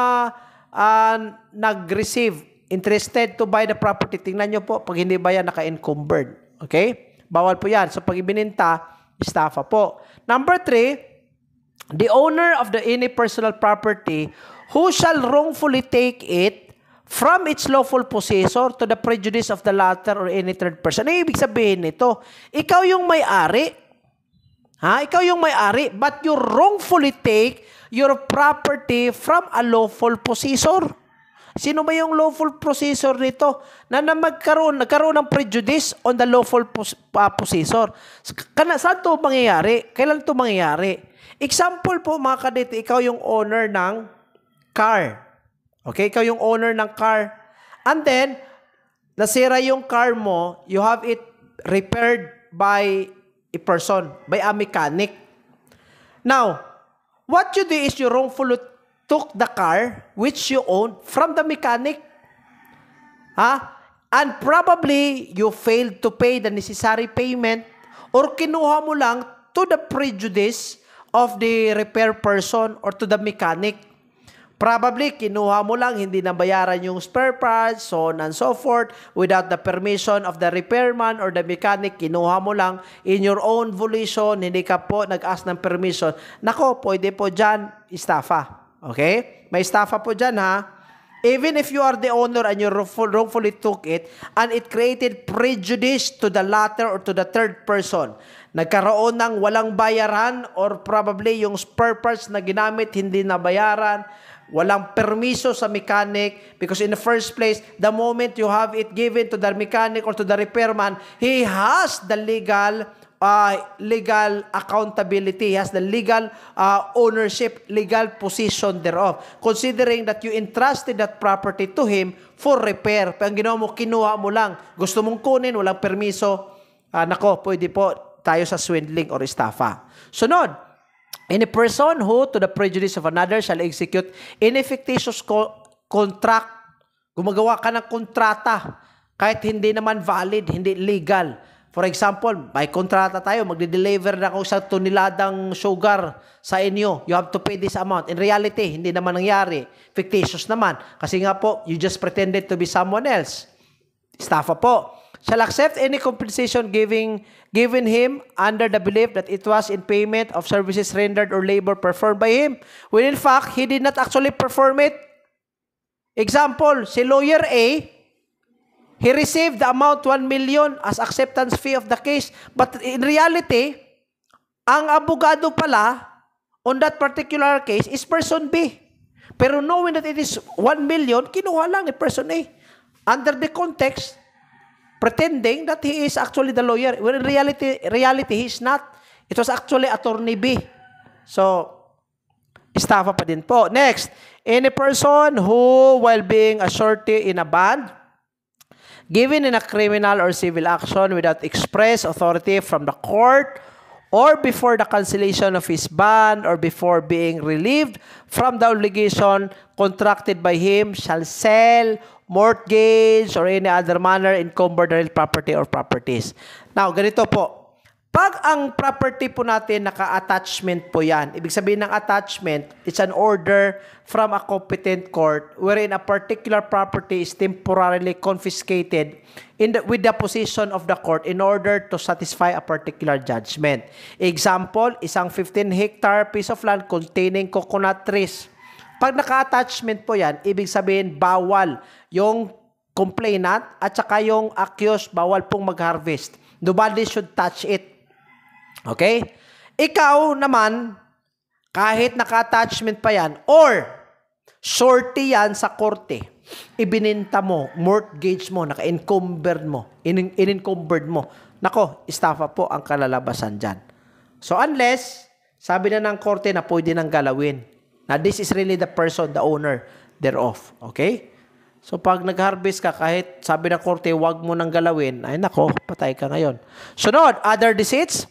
nag-receive, interested to buy the property, tingnan nyo po, pag hindi ba yan naka-encumbered. Okay? Bawal po yan. So, pag ibininta, estafa po. Number 3, the owner of the any personal property who shall wrongfully take it from its lawful possessor to the prejudice of the latter or any third person. Ano ibig sabihin nito? Ikaw yung may-ari. Ikaw yung may-ari, but you wrongfully take your property from a lawful possessor. Sino ba yung lawful possessor nito? Na nagkaroon ng prejudice on the lawful possessor. Saan ito mangyayari? Kailan ito mangyayari? Example po mga kadete, ikaw yung owner ng car. Okay, ikaw yung owner ng car. And then, nasira yung car mo, you have it repaired by a person, by a mechanic. Now, what you do is you wrongfully took the car which you own from the mechanic. And probably you failed to pay the necessary payment or kinuha mo lang to the prejudice of the repair person or to the mechanic. Probably, kinuha mo lang, hindi nabayaran yung spare parts, so on and so forth, without the permission of the repairman or the mechanic, kinuha mo lang in your own volition, hindi ka po nag-ask ng permission. Nako, pwede po dyan, estafa. Okay? May estafa po dyan, ha? Even if you are the owner and you wrongfully took it, and it created prejudice to the latter or to the third person, nagkaroon ng walang bayaran or probably yung spare parts na ginamit hindi nabayaran, walang permiso sa mechanic because in the first place, the moment you have it given to the mechanic or to the repairman, he has the legal accountability, he has the legal ownership, legal position thereof. Considering that you entrusted that property to him for repair. Pero ang ginawa mo, kinuha mo lang. Gusto mong kunin, walang permiso. Nako, pwede po tayo sa swindling or estafa. Sunod, any person who, to the prejudice of another, shall execute any fictitious contract. Gumagawa ka ng kontrata, kahit hindi naman valid, hindi legal. For example, may kontrata tayo, magde-deliver na ako sa toniladang sugar sa inyo. You have to pay this amount. In reality, hindi naman nangyari. Fictitious naman. Kasi nga po, you just pretended to be someone else. Estafa po. Shall accept any compensation given him under the belief that it was in payment of services rendered or labor performed by him, when in fact, he did not actually perform it. Example, si lawyer A, he received the amount 1 million as acceptance fee of the case, but in reality, ang abogado pala on that particular case is person B. Pero knowing that it is 1 million, kinuha lang ni person A. Under the context, pretending that he is actually the lawyer. When in reality he is not. It was actually attorney B. So, estafa pa din po. Next, any person who, while being a surety in a bond, given in a criminal or civil action without express authority from the court, or before the cancellation of his bond, or before being relieved from the obligation contracted by him, shall sell, mortgage, or any other manner encumbered real property or properties. Now, ganito po. Pag ang property po natin naka-attachment po yan, ibig sabihin ng attachment, it's an order from a competent court wherein a particular property is temporarily confiscated with the position of the court in order to satisfy a particular judgment. Example, isang 15-hectare piece of land containing coconut trees. Pag naka-attachment po yan, ibig sabihin bawal yung complainant at saka yung accused, bawal pong mag-harvest. Nobody should touch it. Okay? Ikaw naman, kahit naka-attachment pa yan, or surety yan sa korte, ibininta mo, mortgage mo, naka-encumbered mo, in-encumbered mo. Nako, estafa po ang kalalabasan dyan. So unless, sabi na ng korte na pwede nang galawin. Now, this is really the person, the owner thereof. Okay? So, pag nag-harvest ka, kahit sabi ng korte, wag mo nang galawin, ay nako, patay ka ngayon. Sunod, other deceits.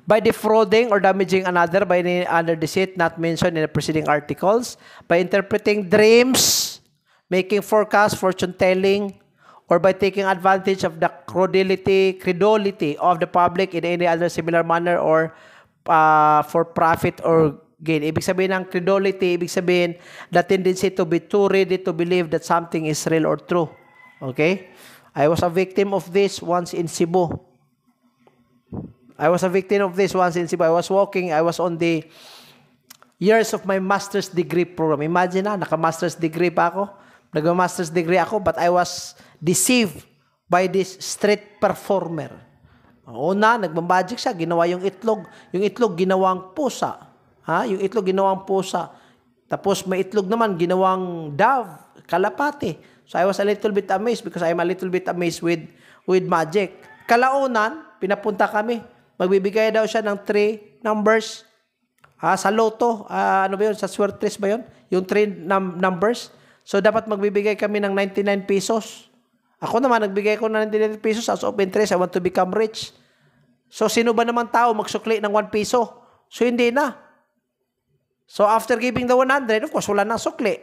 By defrauding or damaging another by any other deceit not mentioned in the preceding articles. By interpreting dreams, making forecasts, fortune-telling, or by taking advantage of the credulity of the public in any other similar manner or for profit or gain. Ibig sabihin ng credulity, ibig sabihin the tendency to be too ready to believe that something is real or true. Okay? I was a victim of this once in Cebu. I was a victim of this once in Cebu. I was walking, I was on the years of my master's degree program. Imagine na, naka-master's degree pa ako. Nag-master's degree ako, but I was deceived by this street performer. Una, nagmamagic siya, ginawa yung itlog. Yung itlog, ginawang pusa. Ha? Yung itlog, ginawang pusa. Tapos may itlog naman, ginawang dove, kalapate. So I was a little bit amazed because I'm a little bit amazed with magic. Kalaunan, pinapunta kami. Magbibigay daw siya ng 3 numbers. Sa loto, ano ba yun? Sa Swertres ba yun? Yung 3 numbers. So, dapat magbibigay kami ng 99 pesos. Ako naman, nagbigay ko ng 99 pesos as of interest. I want to become rich. So, sino ba naman tao magsukli ng 1 peso? So, hindi na. So, after giving the 100, of course, wala nang sukli.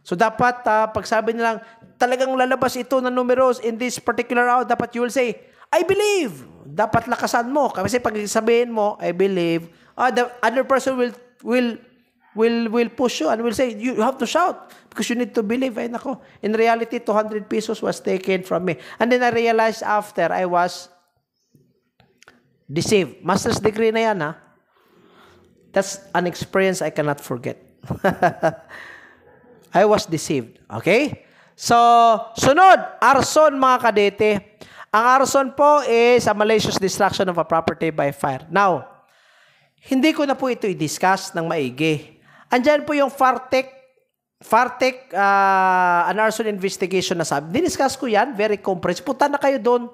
So, dapat, pag sabi nilang, talagang lalabas ito na numeros in this particular hour, dapat you will say, I believe. Dapat lakasan mo. Kasi pag sabihin mo, I believe, the other person will push you and will say, you have to shout because you need to believe. Ay, nako. In reality, 200 pesos was taken from me. And then I realized after I was deceived. Master's degree na yan, ha? That's an experience I cannot forget. I was deceived. Okay? So, sunod, arson mga kadete. Ang arson po is a malicious destruction of a property by fire. Now, hindi ko na po ito i-discuss ng maigi. Andyan po yung FARTEC, an arson investigation na sabi. Diniscuss ko yan, very comprehensive. Punta na kayo doon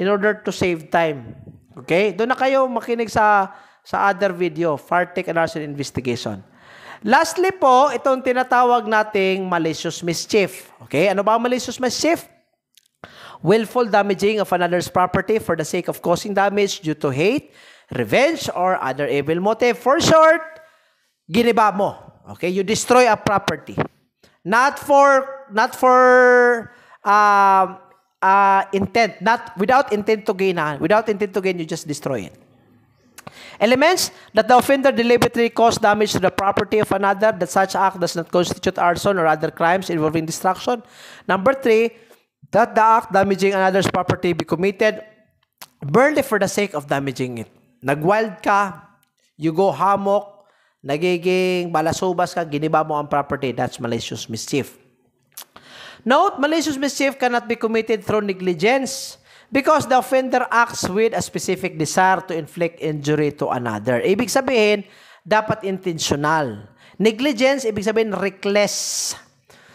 in order to save time. Okay? Doon na kayo makinig sa other video, FARTEC, an arson investigation. Lastly po, itong tinatawag nating malicious mischief. Okay? Ano ba ang malicious mischief? Willful damaging of another's property for the sake of causing damage due to hate, revenge, or other evil motive. For short, giniba mo. Okay? You destroy a property. Not for intent. Without intent to gain. Without intent to gain, you just destroy it. Elements that the offender deliberately caused damage to the property of another, that such act does not constitute arson or other crimes involving destruction. Number 3, that the act damaging another's property be committed merely for the sake of damaging it. Nag-wild ka, you go hammock, nagiging balasubas ka, giniba mo ang property, that's malicious mischief. Note, malicious mischief cannot be committed through negligence because the offender acts with a specific desire to inflict injury to another. Ibig sabihin, dapat intentional. Negligence, ibig sabihin reckless.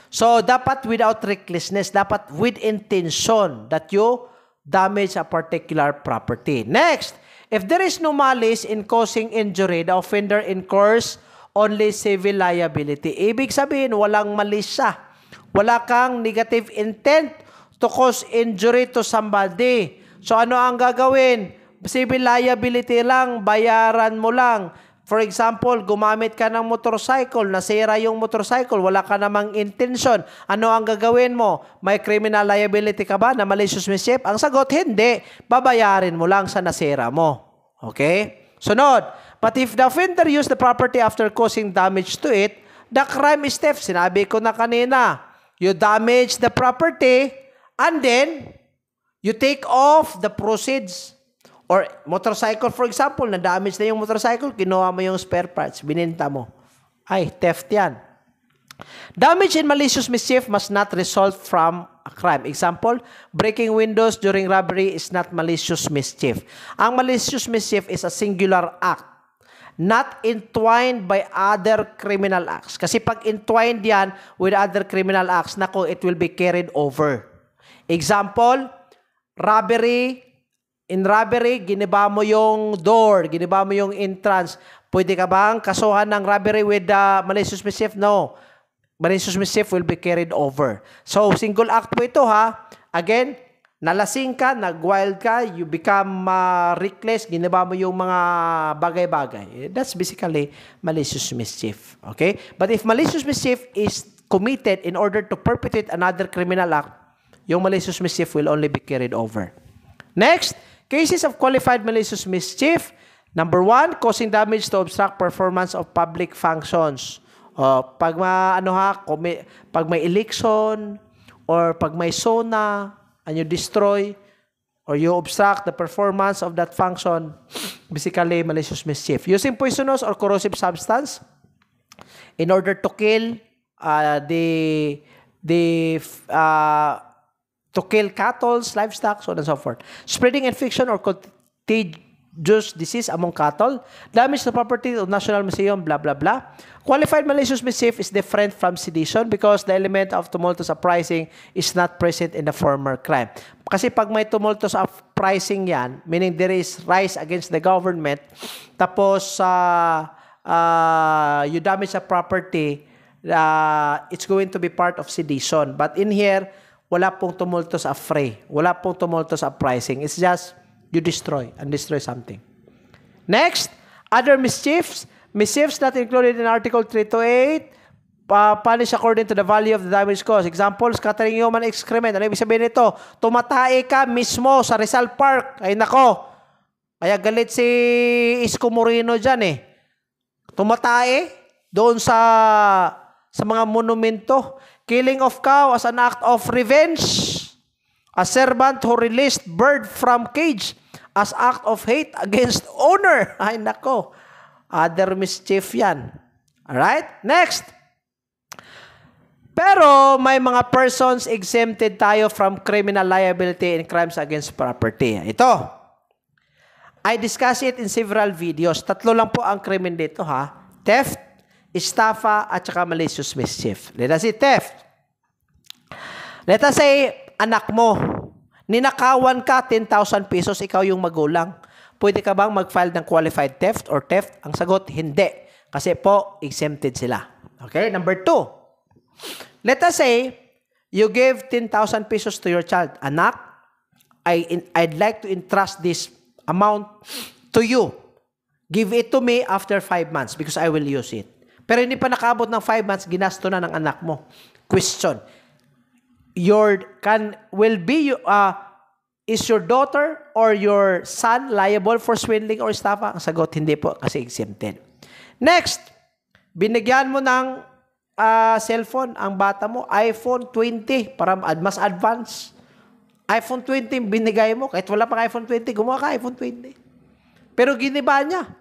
So, dapat without recklessness, dapat with intention that you damage a particular property. Next, if there is no malice in causing injury, the offender incurs only civil liability. Ibig sabihin, walang malice siya. Wala kang negative intent to cause injury to somebody. So, ano ang gagawin? Civil liability lang, bayaran mo lang. For example, gumamit ka ng motorcycle, nasira yung motorcycle, wala ka namang intention. Ano ang gagawin mo? May criminal liability ka ba na malicious mischief? Ang sagot, hindi. Babayarin mo lang sa nasira mo. Okay? Sunod. But if the offender used the property after causing damage to it, the crime is theft. Sinabi ko na kanina. You damage the property, and then, you take off the proceeds. Or motorcycle, for example, na-damage na yung motorcycle, kinuha mo yung spare parts, bininta mo. Ay, theft yan. Damage in malicious mischief must not result from a crime. Example, breaking windows during robbery is not malicious mischief. Ang malicious mischief is a singular act, not entwined by other criminal acts. Kasi pag entwined yan with other criminal acts, nako, it will be carried over. Example, robbery. In robbery, giniba mo yung door, giniba mo yung entrance. Pwede ka bang kasuhan ng robbery with malicious mischief? No. Malicious mischief will be carried over. So, single act po ito ha. Again, nalasing ka, nag-wild ka, you become reckless, giniba mo yung mga bagay-bagay. That's basically malicious mischief. Okay? But if malicious mischief is committed in order to perpetrate another criminal act, yung malicious mischief will only be carried over. Next, cases of qualified malicious mischief. Number 1, causing damage to obstruct performance of public functions. Pag may election or pag may SONA and you destroy or you obstruct the performance of that function, basically malicious mischief. Using poisonous or corrosive substance in order to kill to kill cattle, livestock, so on and so forth. Spreading infection or contagious disease among cattle, damage to property of National Museum, blah, blah, blah. Qualified malicious mischief is different from sedition because the element of tumultuous uprising is not present in the former crime. Kasi pag may tumultuous uprising yan, meaning there is rise against the government, tapos you damage a property, it's going to be part of sedition. But in here, wala pong tumultuous affray. Wala pong tumultuous uprising. It's just you destroy something. Next, other mischiefs. Mischiefs not included in Article 328, punish according to the value of the damage caused. Example, scattering human excrement. Ano ibig sabihin nito? Tumatae ka mismo sa Rizal Park. Ay nako, kaya galit si Isko Moreno dyan eh. Tumatae doon sa mga monumento. Killing of cow as an act of revenge. A servant who released bird from cage as act of hate against owner. Ay nako, other mischief yan. Alright? Next. Pero may mga persons exempted tayo from criminal liability in crimes against property. Ito. I discuss it in several videos. Tatlo lang po ang krimen dito ha. Theft, estafa, at saka malicious mischief. Let us say theft. Let us say, anak mo, ninakawan ka 10,000 pesos, ikaw yung magulang. Pwede ka bang mag-file ng qualified theft or theft? Ang sagot, hindi. Kasi po, exempted sila. Okay? Number 2. Let us say, you give 10,000 pesos to your child. Anak, I'd like to entrust this amount to you. Give it to me after 5 months because I will use it. Pero hindi pa nakaabot ng 5 months, ginasto na ng anak mo. Question. Is your daughter or your son liable for swindling or estafa? Ang sagot, hindi po kasi exempted. Next, binigyan mo ng cellphone ang bata mo, iPhone 20 para mas advance. iPhone 20 binigay mo, kahit wala pang iPhone 20, gumawa ka iPhone 20. Pero giniba niya.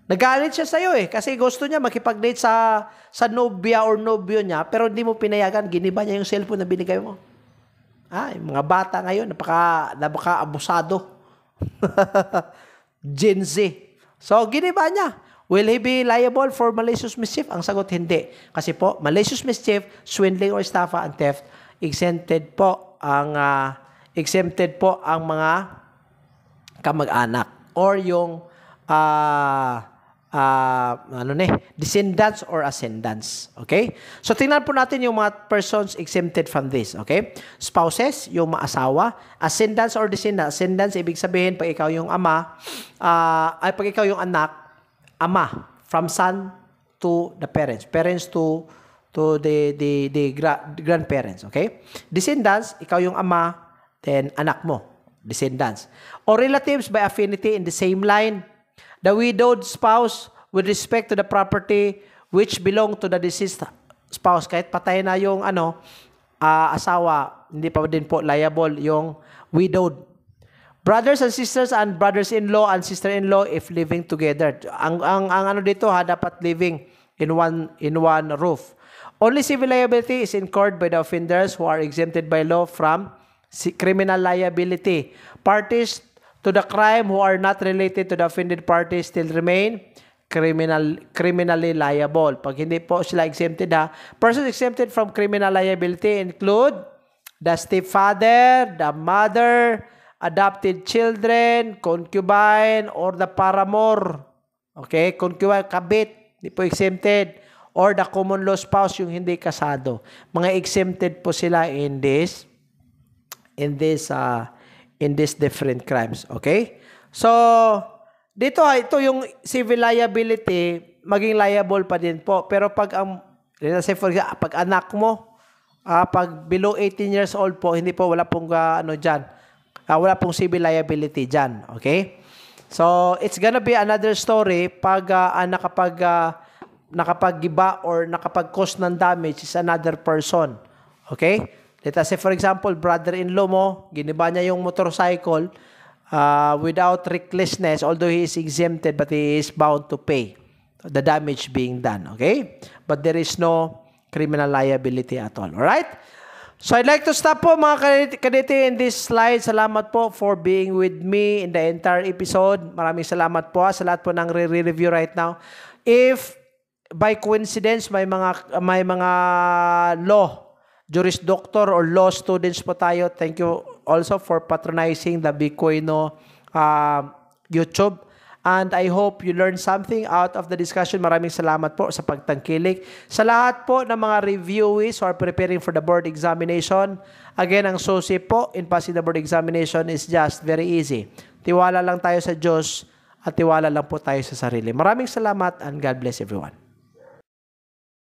Nagalit siya sa'yo eh, kasi gusto niya makipag-date sa nobya or nobyo niya, pero hindi mo pinayagan, giniba niya yung cellphone na binigay mo. Yung mga bata ngayon, napaka-abusado. Gen Z. So, giniba niya. Will he be liable for malicious mischief? Ang sagot, hindi. Kasi po, malicious mischief, swindling or estafa, and theft, exempted po ang mga kamag-anak or yung descendants or ascendants. Okay? So, tingnan po natin yung mga persons exempted from this. Okay? Spouses, yung mga asawa. Ascendants or descendants. Ascendants, ibig sabihin, pag ikaw yung ama, pag ikaw yung anak, ama, from son to the parents. Parents to the grandparents. Okay? Descendants, ikaw yung ama, then anak mo. Descendants. Or relatives by affinity in the same line. The widowed spouse with respect to the property which belong to the deceased spouse. Kahit patay na yung asawa, hindi pa din po liable yung widowed. Brothers and sisters and brothers-in-law and sister-in-law if living together. Ang dito dapat living in one roof. Only civil liability is incurred by the offenders who are exempted by law from criminal liability. Parties to the crime who are not related to the offended party still remain criminally liable. Pag hindi po sila exempted persons exempted from criminal liability include the stepfather, the mother, adopted children, concubine, or the paramour. Okay? Concubine, kabit, hindi po exempted. Or the common law spouse, yung hindi kasado. Mga exempted po sila in these different crimes. Okay? So, dito ito yung civil liability, maging liable pa din po. Pero pag let's say for example, pag anak mo, pag below 18 years old po, hindi po, wala pong wala pong civil liability dyan. Okay? So, it's gonna be another story pag nakapag-giba or nakapag-cause ng damage is another person. Okay? Let us say, for example, brother-in-law mo, giniba niya yung motorcycle without recklessness, although he is exempted, but he is bound to pay the damage being done, okay? But there is no criminal liability at all, alright? So I'd like to stop po mga kadete in this slide. Salamat po for being with me in the entire episode. Maraming salamat po sa lahat po ng re-review right now. If by coincidence may mga law, juris doctor or law students po tayo, thank you also for patronizing the Bicoino YouTube. And I hope you learned something out of the discussion. Maraming salamat po sa pagtangkilik. Sa lahat po ng mga reviewees who are preparing for the board examination, again, ang susi po in passing the board examination is just very easy. Tiwala lang tayo sa Diyos at tiwala lang po tayo sa sarili. Maraming salamat and God bless everyone.